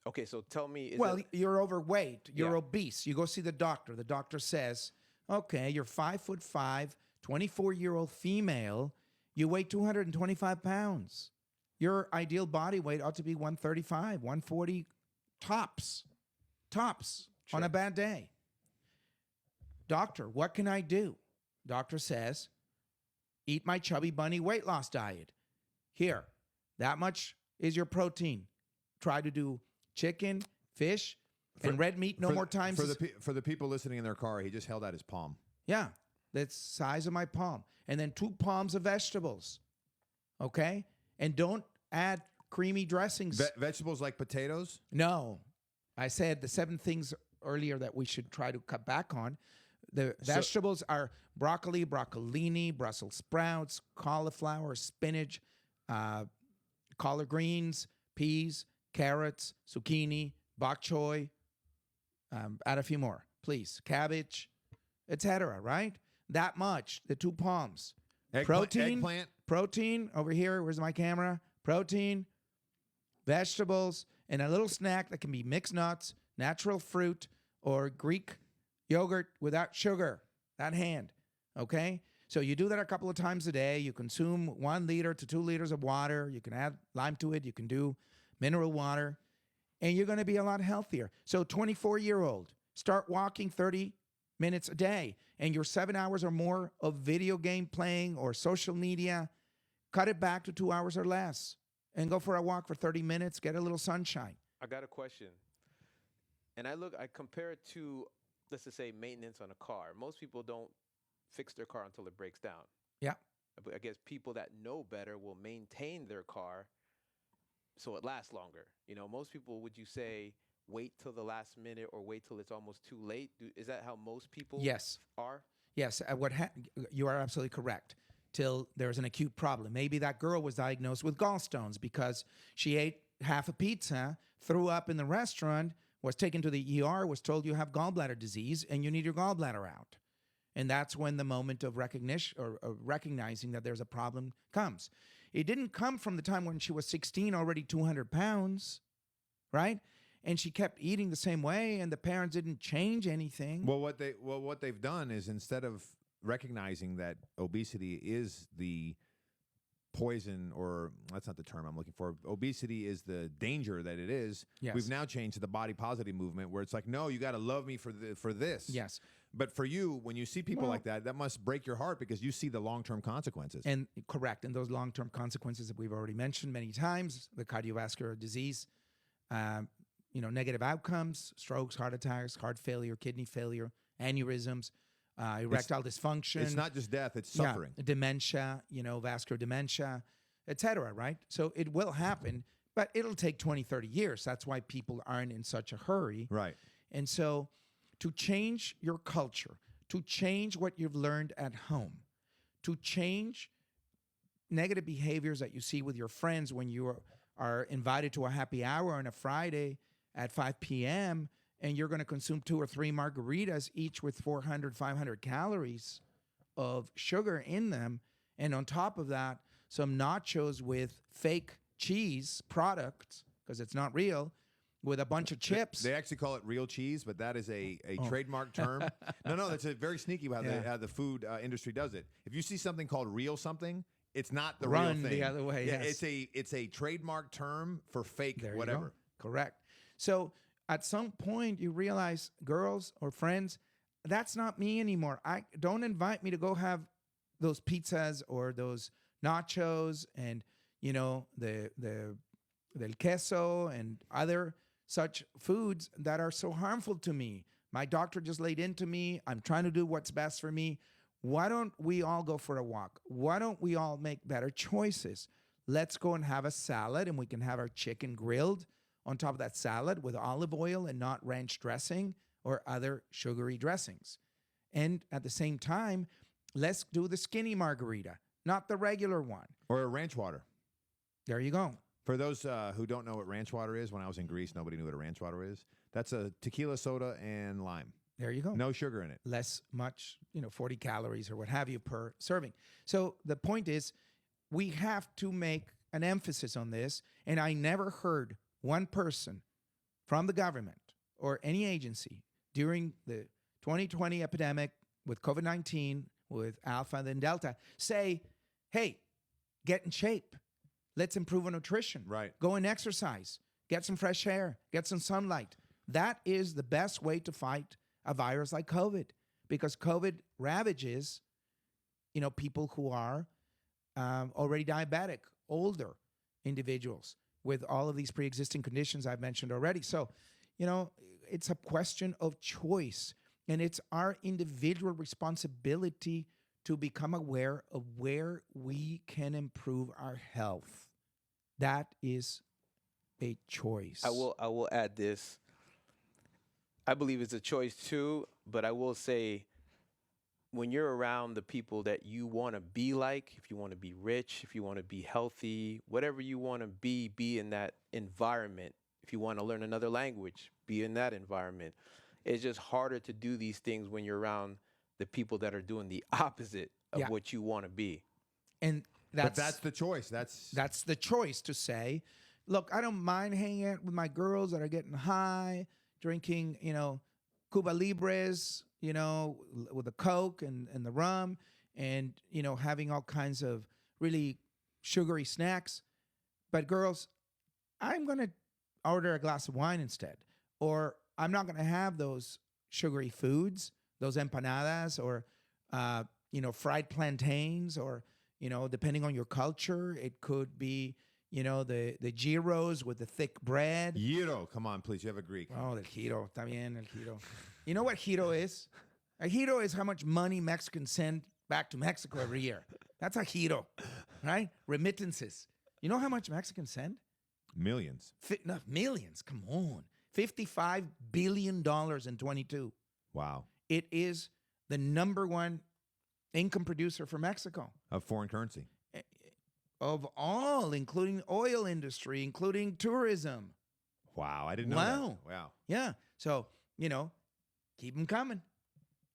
Okay, so tell me. You're overweight. You're obese. You go see the doctor. The doctor says, okay, you're 5'5", 24-year-old female. You weigh 225 pounds. Your ideal body weight ought to be 135, 140 tops. Sure. On a bad day. Doctor, what can I do? Doctor says, eat my Chubby Bunny weight loss diet. Here, that much is your protein. Try to do chicken, fish, and red meat no more times. For the people listening in their car, he just held out his palm. Yeah, that's the size of my palm. And then 2 palms of vegetables, okay? And don't add creamy dressings. Vegetables like potatoes? No. I said the 7 things earlier that we should try to cut back on. The vegetables are broccoli, broccolini, Brussels sprouts, cauliflower, spinach, collard greens, peas, carrots, zucchini, bok choy. Add a few more, please. Cabbage, etc. Right? That much. The 2 palms. Eggplant. Protein over here. Where's my camera? Protein, vegetables, and a little snack that can be mixed nuts, natural fruit, or Greek yogurt without sugar. That hand. Okay? So you do that a couple of times a day. You consume 1 liter to 2 liters of water. You can add lime to it. You can do mineral water. And you're going to be a lot healthier. So 24-year-old, start walking 30 minutes a day. And your 7 hours or more of video game playing or social media, cut it back to 2 hours or less. And go for a walk for 30 minutes. Get a little sunshine. I got a question. And I compare it to, let's just say, maintenance on a car. Most people don't fix their car until it breaks down. Yeah. But I guess people that know better will maintain their car so it lasts longer. Most people, would you say, wait till the last minute or wait till it's almost too late? Is that how most people are? Yes. You are absolutely correct. Till there's an acute problem. Maybe that girl was diagnosed with gallstones because she ate half a pizza, threw up in the restaurant, was taken to the ER, was told you have gallbladder disease and you need your gallbladder out. And that's when the moment of recognition or recognizing that there's a problem comes. It didn't come from the time when she was 16, already 200 pounds, right? And she kept eating the same way and the parents didn't change anything. Well, what they've done is, instead of recognizing that obesity is the poison, or that's not the term I'm looking for. Obesity is the danger that it is. Yes. We've now changed to the body positive movement, where it's like, no, you got to love me for this. Yes. But for you, when you see people like that must break your heart because you see the long-term consequences. And correct. And those long-term consequences that we've already mentioned many times, the cardiovascular disease, negative outcomes, strokes, heart attacks, heart failure, kidney failure, aneurysms, erectile dysfunction. It's not just death, it's suffering. Yeah, dementia, vascular dementia, et cetera, right? So it will happen, but it'll take 20, 30 years. That's why people aren't in such a hurry. Right. And so to change your culture, to change what you've learned at home, to change negative behaviors that you see with your friends when you are invited to a happy hour on a Friday at 5 p.m. and you're going to consume 2 or 3 margaritas, each with 400, 500 calories of sugar in them. And on top of that, some nachos with fake cheese products, because it's not real, with a bunch of chips. They actually call it real cheese, but that is a trademark term. No, that's a very sneaky how the food industry does it. If you see something called real something, it's not the real thing. The other way. Yeah, yes. it's a trademark term for fake There whatever. You go. Correct. So at some point you realize, girls or friends, that's not me anymore. I don't invite me to go have those pizzas or those nachos and the del queso and other such foods that are so harmful to me. My doctor just laid into me. I'm trying to do what's best for me. Why don't we all go for a walk? Why don't we all make better choices? Let's go and have a salad, and we can have our chicken grilled on top of that salad with olive oil and not ranch dressing or other sugary dressings. And at the same time, let's do the skinny margarita, not the regular one. Or a ranch water. There you go. For those who don't know what ranch water is, when I was in Greece, nobody knew what a ranch water is. That's a tequila soda and lime. There you go. No sugar in it. Less much, 40 calories or what have you per serving. So the point is, we have to make an emphasis on this. And I never heard one person from the government or any agency during the 2020 epidemic with COVID-19, with Alpha and then Delta, say, hey, get in shape. Let's improve our nutrition. Right. Go and exercise. Get some fresh air. Get some sunlight. That is the best way to fight a virus like COVID, because COVID ravages, people who are already diabetic, older individuals with all of these pre-existing conditions I've mentioned already. So, it's a question of choice, and it's our individual responsibility to become aware of where we can improve our health. That is a choice. I will add this. I believe it's a choice too, but I will say, when you're around the people that you want to be like, if you want to be rich, if you want to be healthy, whatever you want to be in that environment. If you want to learn another language, be in that environment. It's just harder to do these things when you're around the people that are doing the opposite of what you want to be. And that's the choice. That's the choice to say, look, I don't mind hanging out with my girls that are getting high, drinking, Cuba Libres, with the Coke and the rum, and, having all kinds of really sugary snacks. But girls, I'm going to order a glass of wine instead. Or I'm not going to have those sugary foods, those empanadas, or, fried plantains, or, depending on your culture, it could be, the gyros with the thick bread. Gyro, come on, please. You have a Greek. Oh, el gyro. Está bien, el gyro. You know what gyro is? A gyro is how much money Mexicans send back to Mexico every year. That's a gyro, right? Remittances. You know how much Mexicans send? Millions. Millions. Come on. $55 billion in 22. Wow. It is the number one income producer for Mexico. Of foreign currency. Of all, including oil industry, including tourism. Wow, I didn't know that. Wow. Yeah. So, keep them coming,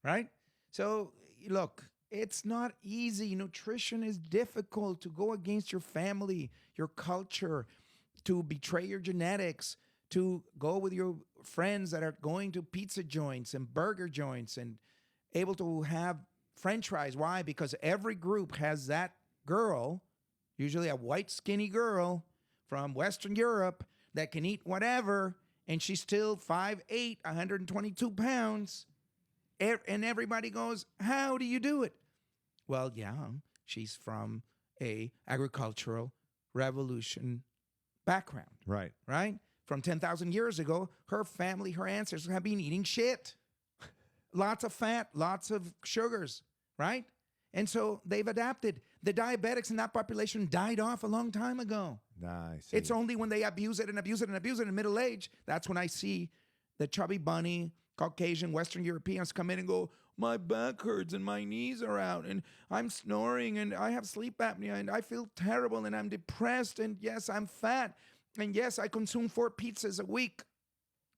right? So, look, it's not easy. Nutrition is difficult. To go against your family, your culture, to betray your genetics, to go with your friends that are going to pizza joints and burger joints and able to have French fries. Why? Because every group has that girl, usually a white skinny girl from Western Europe, that can eat whatever, and she's still 5'8", 122 pounds. And everybody goes, how do you do it? Well, yeah, she's from a agricultural revolution background. Right. Right? From 10,000 years ago, her family, her ancestors have been eating shit. Lots of fat, lots of sugars, right? And so they've adapted. The diabetics in that population died off a long time ago. Nice. It's only when they abuse it and abuse it and abuse it in middle age, that's when I see the chubby bunny, Caucasian, Western Europeans come in and go, my back hurts and my knees are out and I'm snoring and I have sleep apnea and I feel terrible and I'm depressed and yes, I'm fat and yes, I consume 4 pizzas a week.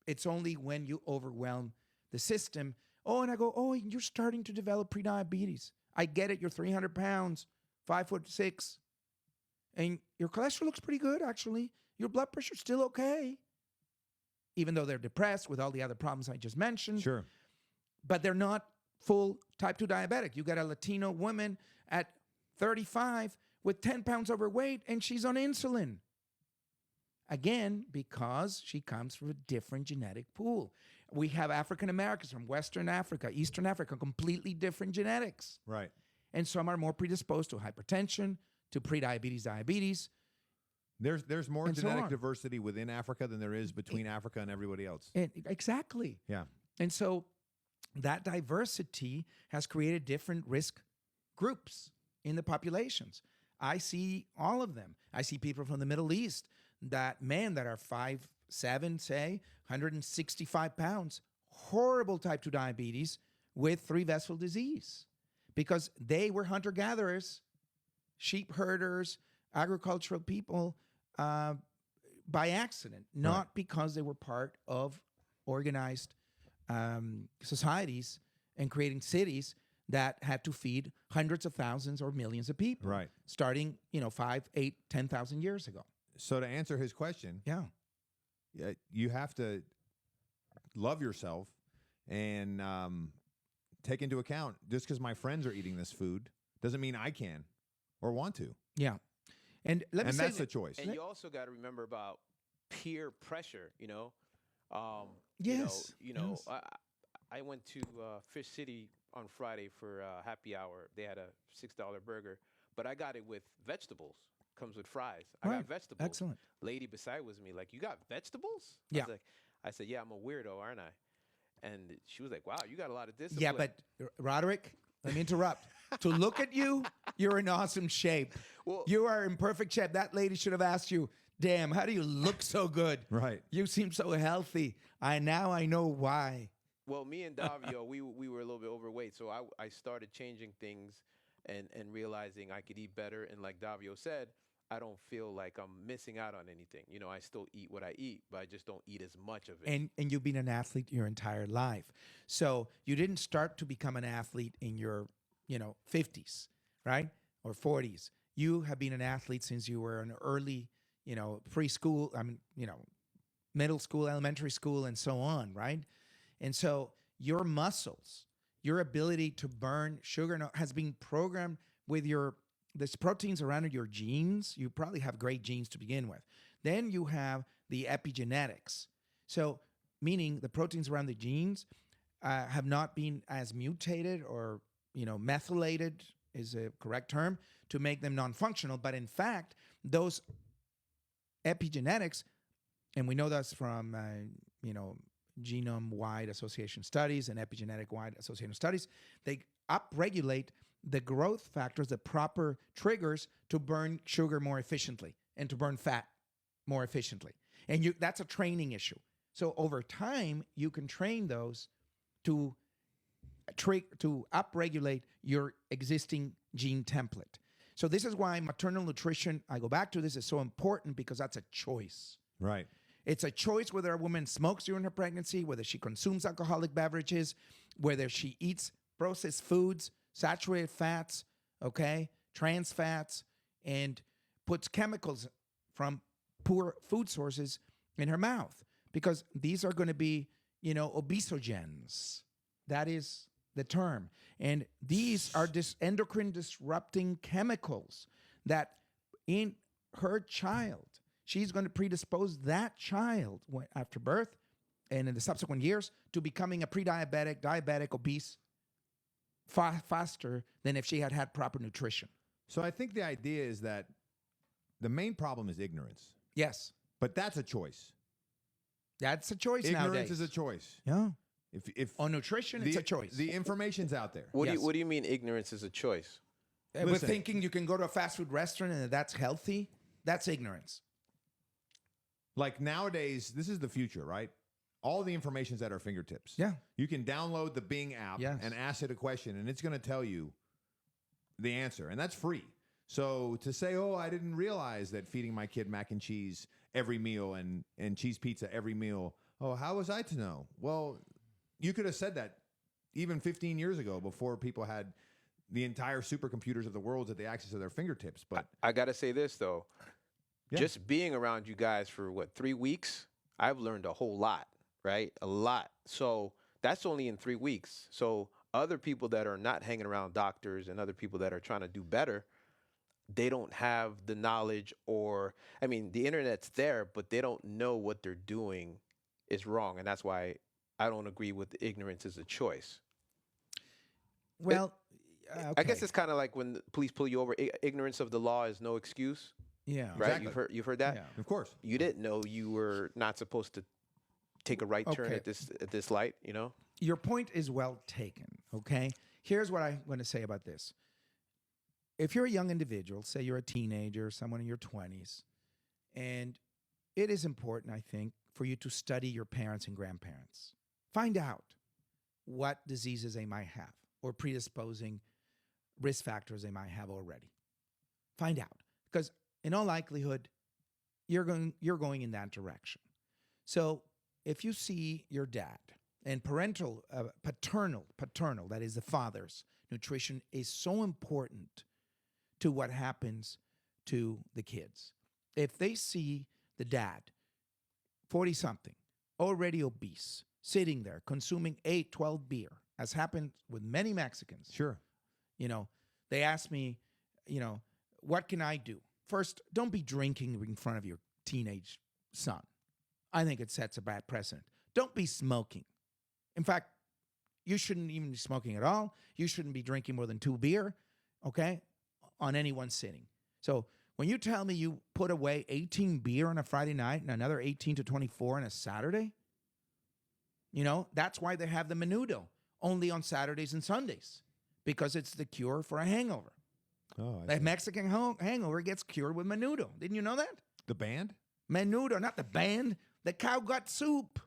It's only when you overwhelm the system. Oh, and I go, oh, you're starting to develop prediabetes. I get it. You're 300 pounds, 5'6", and your cholesterol looks pretty good, actually. Your blood pressure's still okay, even though they're depressed with all the other problems I just mentioned. Sure. But they're not full type 2 diabetic. You got a Latino woman at 35 with 10 pounds overweight, and she's on insulin. Again, because she comes from a different genetic pool. We have African Americans from Western Africa, Eastern Africa, completely different genetics. Right. And some are more predisposed to hypertension, to prediabetes, diabetes. There's more and genetic so diversity within Africa than there is between Africa and everybody else. Exactly. Yeah. And so that diversity has created different risk groups in the populations. I see all of them. I see people from the Middle East that are 5'7", say, 165 pounds, horrible type 2 diabetes with 3 vessel disease because they were hunter-gatherers, sheep herders, agricultural people by accident, not because they were part of organized societies and creating cities that had to feed hundreds of thousands or millions of people. Right. Starting, 5, 8, 10,000 years ago. So to answer his question, you have to love yourself and take into account just because my friends are eating this food doesn't mean I can or want to. Yeah. And that's a choice. And you also got to remember about peer pressure, Yes. Yes. I went to Fish City on Friday for happy hour. They had a $6 burger, but I got it with vegetables. Comes with fries. I got vegetables. Excellent. Lady beside was me, like, you got vegetables? Yeah. I said, yeah, I'm a weirdo, aren't I? And she was like, wow, you got a lot of discipline. Yeah, but Roderick, let me interrupt. To look at you, you're in awesome shape. Well, you are in perfect shape. That lady should have asked you, damn, how do you look so good? Right. You seem so healthy. Now I know why. Well, me and Davio, we were a little bit overweight, so I started changing things and realizing I could eat better. And like Davio said, I don't feel like I'm missing out on anything. I still eat what I eat, but I just don't eat as much of it. And you've been an athlete your entire life. So you didn't start to become an athlete in your, 50s, right? Or 40s. You have been an athlete since you were an early, preschool, middle school, elementary school, and so on, right? And so your muscles, your ability to burn sugar has been programmed with the proteins around your genes. You probably have great genes to begin with. Then you have the epigenetics. So meaning the proteins around the genes have not been as mutated or, methylated is a correct term to make them non-functional. But in fact, those epigenetics, and we know that's from, genome-wide association studies and epigenetic-wide association studies, they upregulate the growth factors, the proper triggers to burn sugar more efficiently and to burn fat more efficiently. And that's a training issue. So over time, you can train those to upregulate your existing gene template. So this is why maternal nutrition, I go back to this, is so important because that's a choice. Right. It's a choice whether a woman smokes during her pregnancy, whether she consumes alcoholic beverages, whether she eats processed foods, saturated fats, trans fats, and puts chemicals from poor food sources in her mouth. Because these are going to be, obesogens. That is the term. And these are endocrine disrupting chemicals that in her child, she's going to predispose that child after birth and in the subsequent years to becoming a pre-diabetic, diabetic, obese, faster than if she had proper nutrition. So I think the idea is that the main problem is ignorance. Yes. But that's a choice. That's a choice ignorance nowadays. Is a choice. Yeah. If on nutrition, it's a choice. The information's out there. What do you mean ignorance is a choice? With thinking you can go to a fast food restaurant and that's healthy, that's ignorance. Like nowadays, this is the future, right? All the information's at our fingertips. Yeah. You can download the Bing app and ask it a question, and it's going to tell you the answer, and that's free. So to say, oh, I didn't realize that feeding my kid mac and cheese every meal and cheese pizza every meal Oh, how was I to know? Well, you could have said that even 15 years ago before people had the entire supercomputers of the world at the access of their fingertips. But I got to say this, though. Yeah. Just being around you guys for, 3 weeks, I've learned a whole lot, right? A lot. So that's only in 3 weeks. So other people that are not hanging around doctors and other people that are trying to do better, they don't have the knowledge the internet's there, but they don't know what they're doing is wrong. And that's why I don't agree with ignorance as a choice. Well, I guess it's kind of like when the police pull you over. Ignorance of the law is no excuse. Yeah. Right. Exactly. You've heard that. Yeah. of course, You didn't know you were not supposed to take a right turn at this light. You know. Your point is well taken. Okay. Here's what I want to say about this. If you're a young individual, say you're a teenager, someone in your 20s, and it is important, I think, for you to study your parents and grandparents. Find out what diseases they might have or predisposing risk factors they might have already. Find out, because in all likelihood, you're going in that direction. So if you see your dad and paternal, that is the father's nutrition is so important to what happens to the kids. If they see the dad, 40-something, already obese, sitting there consuming 8, 12 beer, as happened with many Mexicans. sure. They ask me, what can I do? First, don't be drinking in front of your teenage son. I think it sets a bad precedent. Don't be smoking. In fact, you shouldn't even be smoking at all. You shouldn't be drinking more than 2 beer, okay, on any one sitting. So when you tell me you put away 18 beer on a Friday night and another 18 to 24 on a Saturday, that's why they have the menudo only on Saturdays and Sundays, because it's the cure for a hangover. Oh, I The see. Mexican hangover gets cured with menudo. Didn't you know that? The band? Menudo, not the band, the cow gut soup.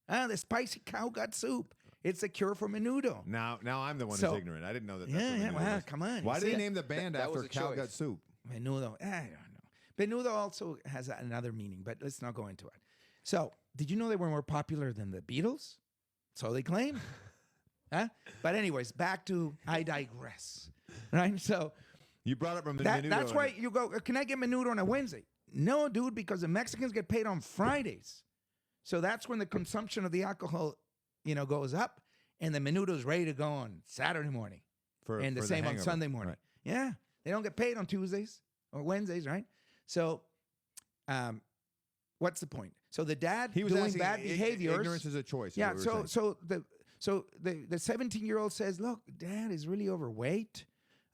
The spicy cow gut soup. It's a cure for menudo. Now I'm the one who's ignorant. I didn't know that. That's what menudo was. Come on. Why you did see they it? name the band That after was a cow choice. gut soup? Menudo? I don't know. Menudo also has another meaning, but let's not go into it. So, did you know they were more popular than the Beatles? So they claim. Huh? But anyways, back to I digress. Right? So You brought up menudo. that's why you go, can I get menudo on a Wednesday? No, dude, because the Mexicans get paid on Fridays. So that's when the consumption of the alcohol, goes up, and the menudo's ready to go on Saturday morning. And the same on hangover. Sunday morning. Right. Yeah. They don't get paid on Tuesdays or Wednesdays, right? So what's the point? So the dad He was doing asking, bad behaviors. Ignorance is a choice. is Yeah, what we were saying. so the 17-year-old says, look, dad is really overweight.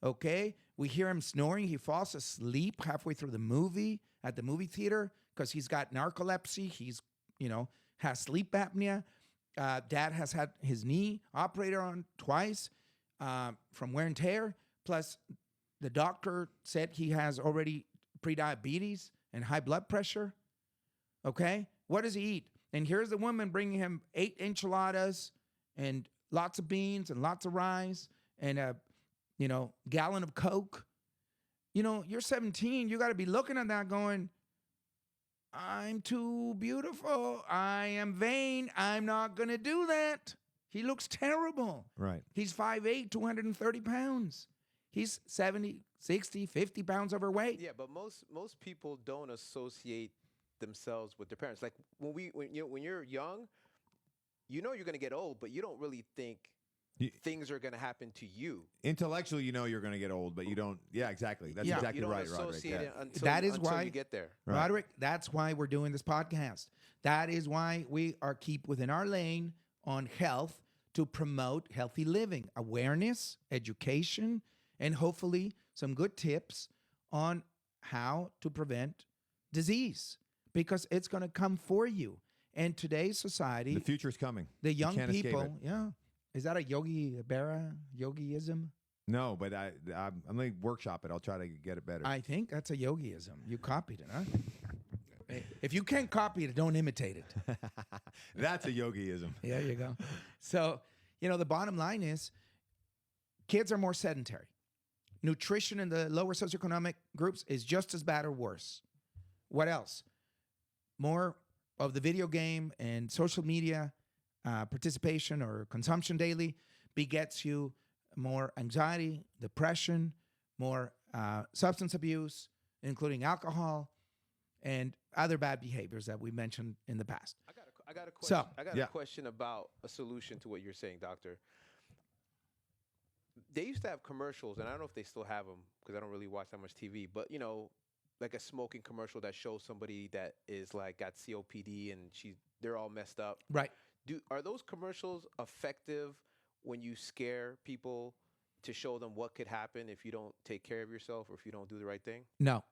Okay. We hear him snoring. He falls asleep halfway through the movie at the movie theater because he's got narcolepsy. He's, has sleep apnea. Dad has had his knee operated on twice from wear and tear. Plus, the doctor said he has already prediabetes and high blood pressure. Okay? What does he eat? And here's the woman bringing him 8 enchiladas and lots of beans and lots of rice and a, gallon of Coke. You're 17. You got to be looking at that going, I'm too beautiful. I am vain. I'm not going to do that. He looks terrible. Right. He's 5'8", 230 pounds. He's 70, 60, 50 pounds overweight. Yeah, but most people don't associate themselves with their parents. Like when you're young, you're going to get old, but you don't really think things are going to happen to you. Intellectually, you're going to get old, but you don't. Yeah, exactly. That's exactly you don't right, associate Roderick. it That is until why you get there. Right. Roderick, that's why we're doing this podcast. That is why we are keep within our lane on health to promote healthy living, awareness, education, and hopefully some good tips on how to prevent disease, because it's going to come for you. And today's society, The future's coming. the You young can't escape people, it. yeah. Is that a Yogi Berra, yogiism? No, but I'm going to workshop it. I'll try to get it better. I think that's a yogiism. You copied it, huh? If you can't copy it, don't imitate it. That's a yogiism. There you go. So, the bottom line is kids are more sedentary. Nutrition in the lower socioeconomic groups is just as bad or worse. What else? More of the video game and social media participation or consumption daily begets you more anxiety, depression, more substance abuse, including alcohol and other bad behaviors that we mentioned in the past. I got a question. So, A question about a solution to what you're saying, doctor. They used to have commercials, and I don't know if they still have them because I don't really watch that much TV, but like a smoking commercial that shows somebody that is like got COPD and they're all messed up. Right. Are those commercials effective when you scare people to show them what could happen if you don't take care of yourself or if you don't do the right thing? No.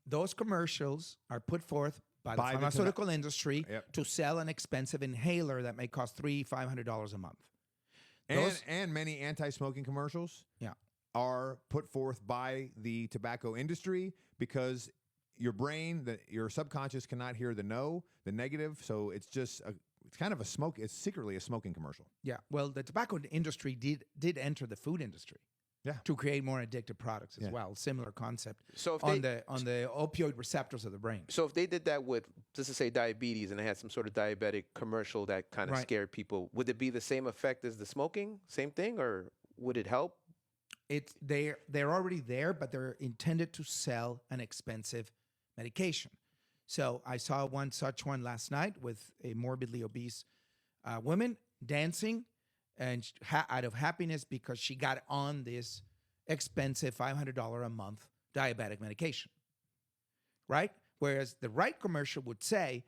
Those commercials are put forth by the pharmaceutical industry to sell an expensive inhaler that may cost $300-$500 a month. And many anti-smoking commercials Yeah. are put forth by the tobacco industry because your brain, your subconscious cannot hear the negative. So it's kind of it's secretly a smoking commercial. Yeah. Well, the tobacco industry did enter the food industry. Yeah. To create more addictive products as well. Similar concept. So if on the opioid receptors of the brain. So if they did that with, just to say, diabetes, and they had some sort of diabetic commercial that kind of scared people, would it be the same effect as the smoking? Same thing, or would it help? They're already there, but they're intended to sell an expensive medication. So I saw such one last night with a morbidly obese woman dancing and out of happiness because she got on this expensive $500 a month diabetic medication, right? Whereas the right commercial would say,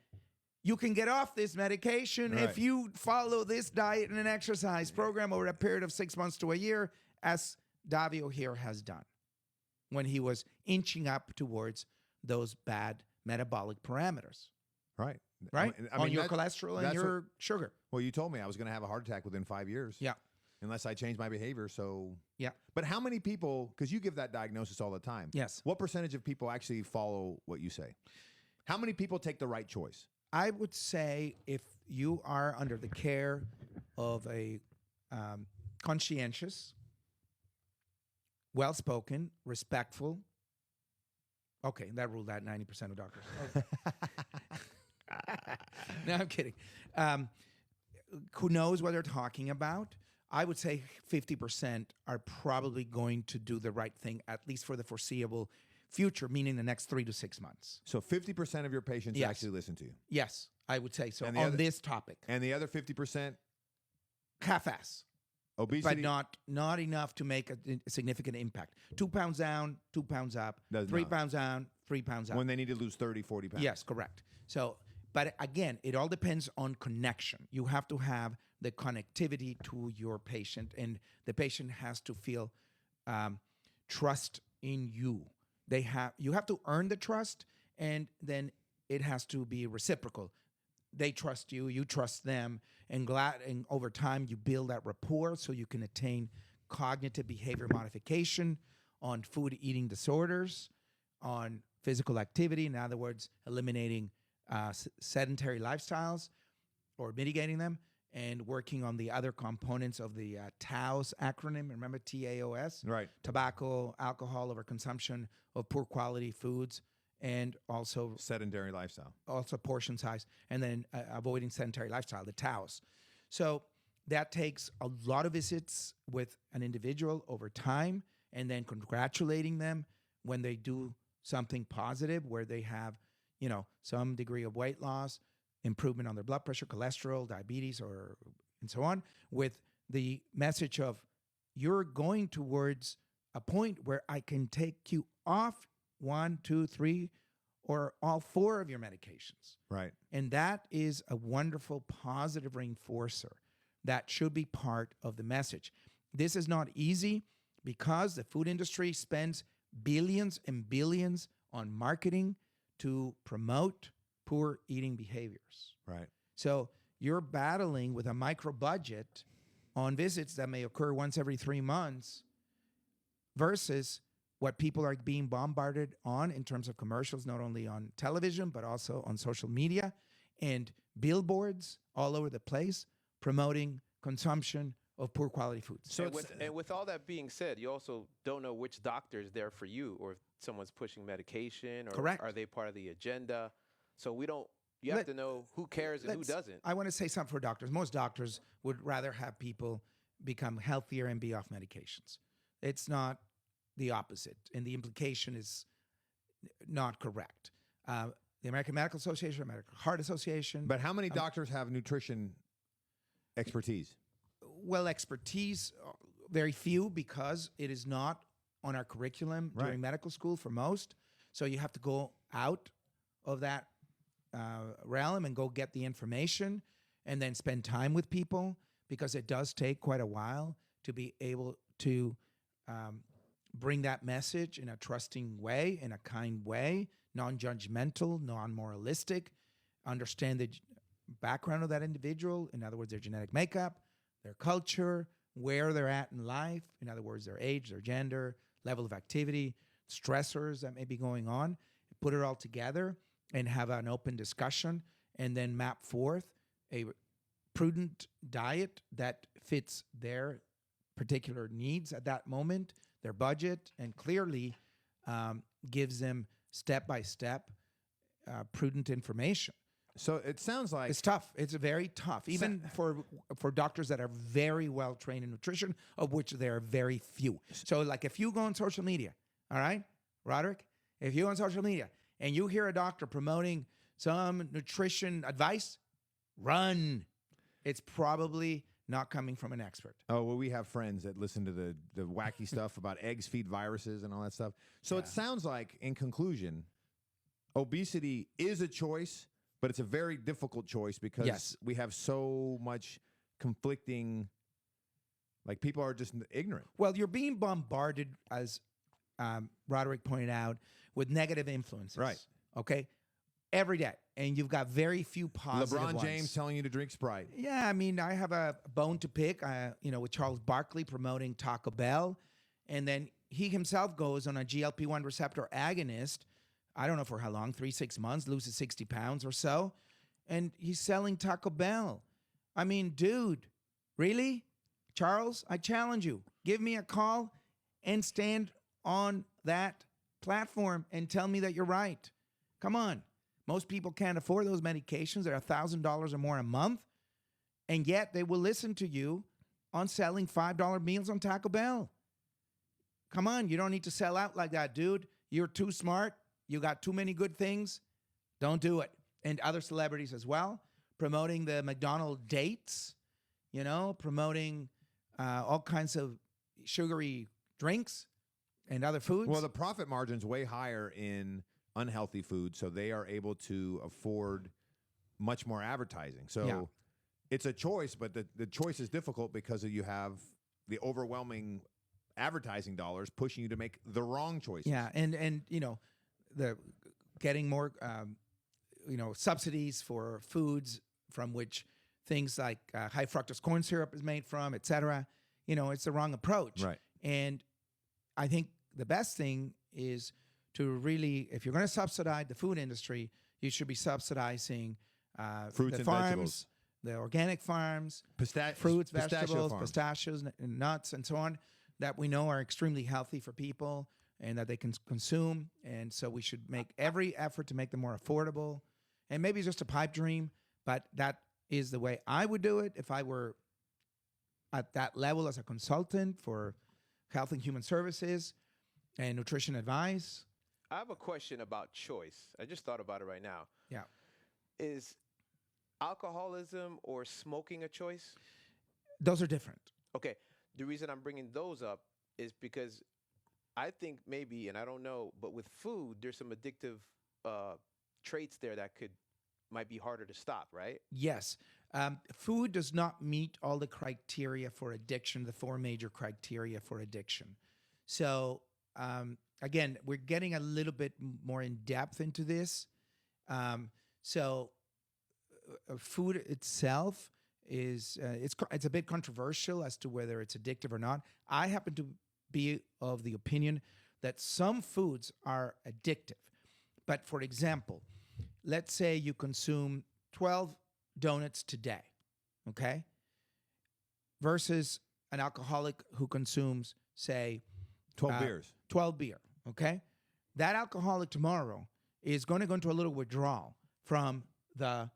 you can get off this medication if you follow this diet and an exercise program over a period of 6 months to a year, as Davio here has done when he was inching up towards those bad metabolic parameters. Right. Right? I mean, on your cholesterol and your sugar. Well, you told me I was going to have a heart attack within 5 years. Yeah. Unless I change my behavior. So, yeah. But how many people, because you give that diagnosis all the time. Yes. What percentage of people actually follow what you say? How many people take the right choice? I would say if you are under the care of a conscientious, well-spoken, respectful, okay, that ruled out 90% of doctors. Okay. No, I'm kidding. Who knows what they're talking about? I would say 50% are probably going to do the right thing, at least for the foreseeable future, meaning the next 3 to 6 months. So 50% of your patients actually listen to you? Yes, I would say so on this topic. And the other 50%? Half-ass. Obesity? But not enough to make a significant impact. 2 pounds down, 2 pounds up, 3 pounds down, 3 pounds up. When they need to lose 30, 40 pounds. Yes, correct. So, but again, it all depends on connection. You have to have the connectivity to your patient, and the patient has to feel trust in you. You have to earn the trust, and then it has to be reciprocal. They trust you, you trust them, and over time you build that rapport so you can attain cognitive behavior modification on food eating disorders, on physical activity, in other words, eliminating sedentary lifestyles or mitigating them, and working on the other components of the TAOS acronym. Remember TAOS? Right. Tobacco, alcohol, overconsumption of poor quality foods, and also sedentary lifestyle. Also portion size, and then avoiding sedentary lifestyle, the TAOS. So that takes a lot of visits with an individual over time, and then congratulating them when they do something positive, where they have, some degree of weight loss, improvement on their blood pressure, cholesterol, diabetes, and so on, with the message of, you're going towards a point where I can take you off 1, 2, 3, or all 4 of your medications. Right. And that is a wonderful positive reinforcer that should be part of the message. This is not easy because the food industry spends billions and billions on marketing to promote poor eating behaviors. Right. So you're battling with a micro budget on visits that may occur once every 3 months versus what people are being bombarded on in terms of commercials, not only on television, but also on social media and billboards all over the place promoting consumption of poor quality foods. So with all that being said, you also don't know which doctor is there for you, or if someone's pushing medication, or Correct. Are they part of the agenda? So we don't, You have to know who cares and who doesn't. I want to say something for doctors. Most doctors would rather have people become healthier and be off medications. It's not the opposite, and the implication is not correct. The American Medical Association, American Heart Association. But how many doctors have nutrition expertise? Well, expertise, very few, because it is not on our curriculum during medical school for most. So you have to go out of that realm and go get the information and then spend time with people, because it does take quite a while to be able to bring that message in a trusting way, in a kind way, non-judgmental, non-moralistic, understand the background of that individual, in other words, their genetic makeup, their culture, where they're at in life, in other words, their age, their gender, level of activity, stressors that may be going on, put it all together and have an open discussion, and then map forth a prudent diet that fits their particular needs at that moment, their budget, and clearly gives them step-by-step prudent information. So it sounds like it's tough. It's very tough, even for doctors that are very well trained in nutrition, of which there are very few. So, like, if you go on social media, all right, Roderick, if you go on social media and you hear a doctor promoting some nutrition advice, run. It's probably not coming from an expert. Oh, well, we have friends that listen to the wacky stuff about eggs feed viruses and all that stuff. So it sounds like, in conclusion, obesity is a choice, but it's a very difficult choice because we have so much conflicting, like, people are just ignorant. Well, you're being bombarded, as Roderick pointed out, with negative influences. Right. Okay? Every day. And you've got very few positive LeBron ones. James telling you to drink Sprite. Yeah, I mean, I have a bone to pick, with Charles Barkley promoting Taco Bell. And then he himself goes on a GLP-1 receptor agonist, I don't know for how long, 3-6 months, loses 60 pounds or so. And he's selling Taco Bell. I mean, dude, really? Charles, I challenge you. Give me a call and stand on that platform and tell me that you're right. Come on. Most people can't afford those medications. They're $1,000 or more a month. And yet they will listen to you on selling $5 meals on Taco Bell. Come on, you don't need to sell out like that, dude. You're too smart. You got too many good things. Don't do it. And other celebrities as well, promoting the McDonald's dates, promoting all kinds of sugary drinks and other foods. Well, the profit margin's way higher in unhealthy food, so they are able to afford much more advertising. So it's a choice, but the choice is difficult because you have the overwhelming advertising dollars pushing you to make the wrong choices. Yeah, and the getting more subsidies for foods from which things like high fructose corn syrup is made from, et cetera. It's the wrong approach. Right. And I think the best thing is to really, if you're going to subsidize the food industry, you should be subsidizing fruits the and farms, vegetables, the organic farms, fruits, vegetables, pistachios, and nuts, and so on, that we know are extremely healthy for people and that they can consume. And so we should make every effort to make them more affordable. And maybe it's just a pipe dream, but that is the way I would do it if I were at that level as a consultant for Health and Human Services and nutrition advice. I have a question about choice. I just thought about it right now. Yeah. Is alcoholism or smoking a choice? Those are different. Okay. The reason I'm bringing those up is because I think maybe, and I don't know, but with food, there's some addictive traits there that might be harder to stop, right? Yes. Food does not meet all the criteria for addiction, the 4 major criteria for addiction. So, again, we're getting a little bit more in depth into this. Food itself is it's a bit controversial as to whether it's addictive or not. I happen to be of the opinion that some foods are addictive. But for example, let's say you consume 12 donuts today, okay? Versus an alcoholic who consumes, say, 12 beers. 12 beer, okay? That alcoholic tomorrow is going to go into a little withdrawal from the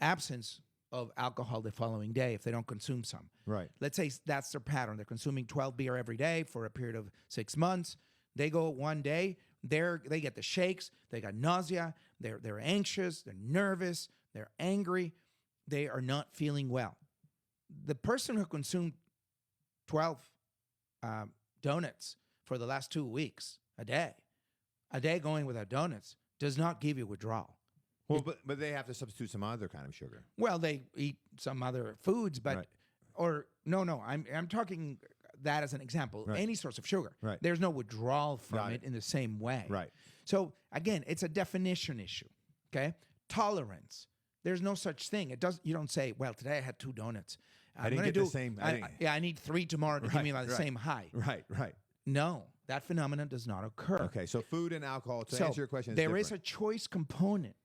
absence of alcohol the following day if they don't consume some. Right. Let's say that's their pattern. They're consuming 12 beer every day for a period of 6 months. They go one day, they get the shakes, they got nausea, they're anxious, they're nervous, they're angry, they are not feeling well. The person who consumed 12 donuts for the last 2 weeks, a day going without donuts, does not give you withdrawal. Well, but they have to substitute some other kind of sugar. Well, they eat some other foods, but Right. or no, I'm talking that as an example. Right. Any source of sugar, Right. there's no withdrawal from Got it in the same way. Right. So again, it's a definition issue. Okay, tolerance. There's no such thing. You don't say, well, today I had 2 donuts. I didn't get the same. I need 3 tomorrow to give me the same high. Right. No, that phenomenon does not occur. Okay, so food and alcohol, to answer your question, there is a choice component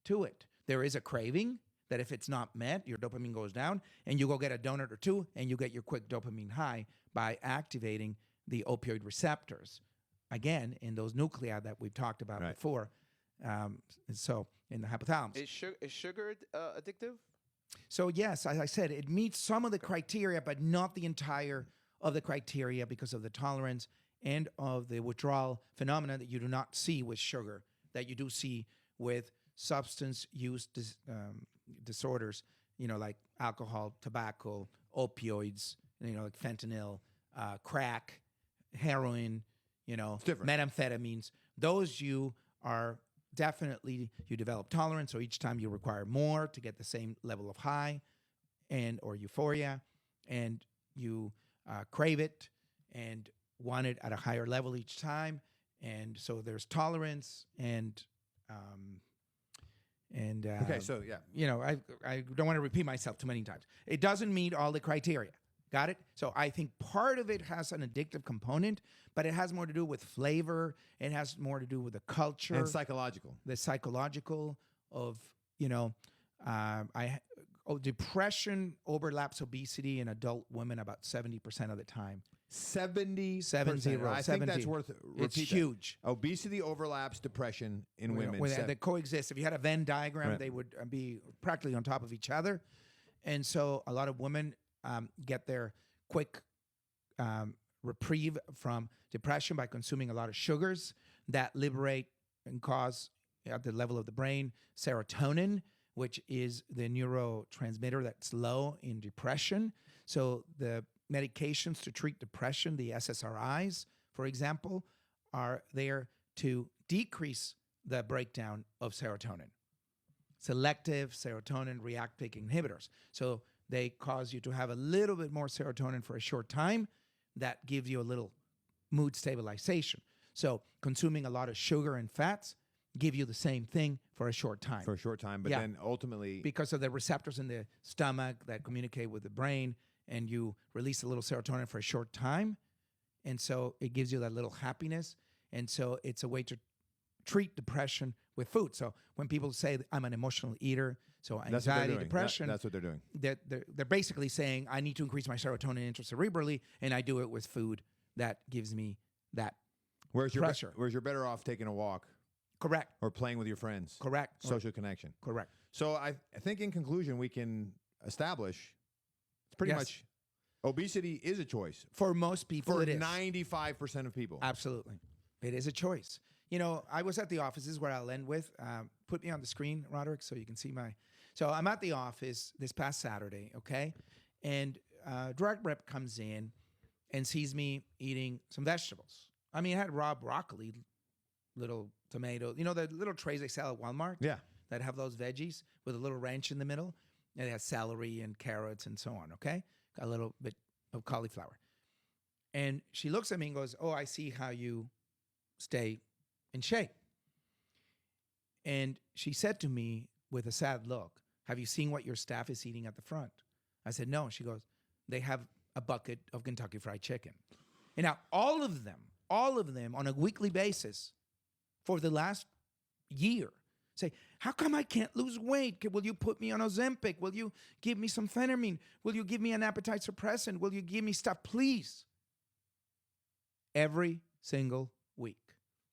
to it. There is a craving that if it's not met, your dopamine goes down, and you go get a donut or 2, and you get your quick dopamine high by activating the opioid receptors. Again, in those nuclei that we've talked about before. So in the hypothalamus. Is sugar addictive? So yes, as I said, it meets some of the criteria, but not the entire of the criteria because of the tolerance and of the withdrawal phenomena that you do not see with sugar, that you do see with substance use disorders, like alcohol, tobacco, opioids, like fentanyl, crack, heroin, methamphetamines. Those you are definitely, you develop tolerance, so each time you require more to get the same level of high or euphoria, and you crave it and want it at a higher level each time, and so there's tolerance and okay, so yeah, I don't want to repeat myself too many times. It doesn't meet all the criteria. Got it? So I think part of it has an addictive component, but it has more to do with flavor. It has more to do with the culture and psychological. The psychological of depression overlaps obesity in adult women about 70% of the time. 70%. 70. I think that's worth repeat. It's huge. Obesity overlaps depression in women. They coexist. If you had a Venn diagram, they would be practically on top of each other. And so a lot of women get their quick reprieve from depression by consuming a lot of sugars that liberate and cause, at the level of the brain, serotonin, which is the neurotransmitter that's low in depression. So the medications to treat depression, the SSRIs, for example, are there to decrease the breakdown of serotonin. Selective serotonin reuptake inhibitors. So they cause you to have a little bit more serotonin for a short time. That gives you a little mood stabilization. So consuming a lot of sugar and fats give you the same thing for a short time. For a short time, but then ultimately, because of the receptors in the stomach that communicate with the brain, and you release a little serotonin for a short time, and so it gives you that little happiness. And so it's a way to treat depression with food. So when people say I'm an emotional eater, so anxiety, depression, that's what they're doing. They're basically saying I need to increase my serotonin intracerebrally, and I do it with food that gives me that pressure. Whereas you're better off taking a walk. Correct. Or playing with your friends. Correct. Social connection. Correct. So I think in conclusion, we can establish pretty much obesity is a choice. For most people, it is. 95% of people. Absolutely. It is a choice. I was at the office. This is where I'll end with. Put me on the screen, Roderick, so you can see my... So I'm at the office this past Saturday, okay? And direct rep comes in and sees me eating some vegetables. I mean, I had raw broccoli, little tomatoes. The little trays they sell at Walmart? Yeah. That have those veggies with a little ranch in the middle. And it has celery and carrots and so on, okay? Got a little bit of cauliflower. And she looks at me and goes, oh, I see how you stay in shape. And she said to me with a sad look, have you seen what your staff is eating at the front? I said, no. She goes, they have a bucket of Kentucky Fried Chicken. And now all of them on a weekly basis for the last year say, how come I can't lose weight? Will you put me on Ozempic? Will you give me some phentermine? Will you give me an appetite suppressant? Will you give me stuff, please? Every single week.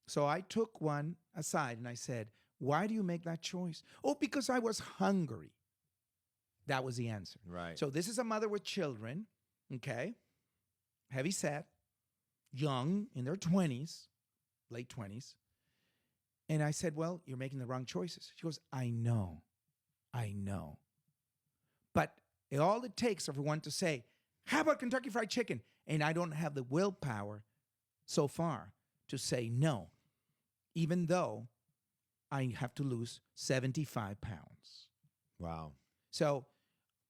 So I took one aside and I said, Why do you make that choice? Oh, because I was hungry. That was the answer. Right. So this is a mother with children, okay, heavy set, young, in their 20s, late 20s. And I said, well, you're making the wrong choices. She goes, I know. But all it takes for one to say, how about Kentucky Fried Chicken? And I don't have the willpower so far to say no, even though I have to lose 75 pounds. Wow. So,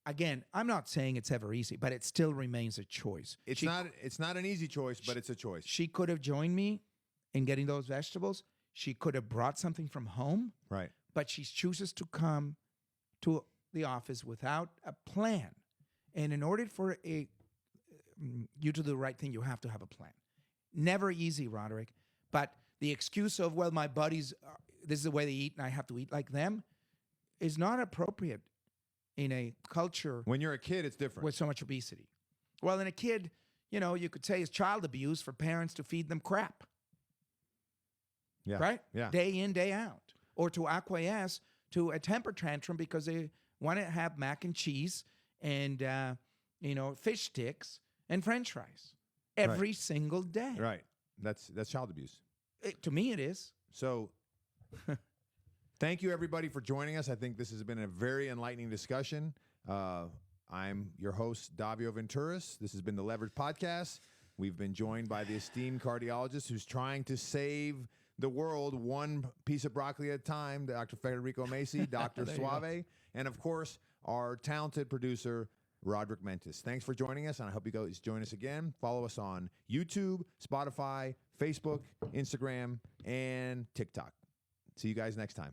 again, I'm not saying it's ever easy, but it still remains a choice. It's not an easy choice, but it's a choice. She could have joined me in getting those vegetables. She could have brought something from home. Right. But she chooses to come to the office without a plan. And in order for you to do the right thing, you have to have a plan. Never easy, Roderick. But the excuse of, well, my buddies, this is the way they eat and I have to eat like them, is not appropriate in a culture. When you're a kid, it's different. With so much obesity. Well, in a kid, you could say is child abuse for parents to feed them crap. Yeah. Right? Yeah. Day in, day out. Or to acquiesce to a temper tantrum because they want to have mac and cheese and, fish sticks and French fries every single day. Right. That's child abuse. To me, it is. So thank you, everybody, for joining us. I think this has been a very enlightening discussion. I'm your host, Davio Venturis. This has been the Leverage Podcast. We've been joined by the esteemed cardiologist who's trying to save the world one piece of broccoli at a time, Dr. Federico Macy, Dr. Suave, and, of course, our talented producer, Roderick Mentis. Thanks for joining us, and I hope you guys join us again. Follow us on YouTube, Spotify, Facebook, Instagram, and TikTok. See you guys next time.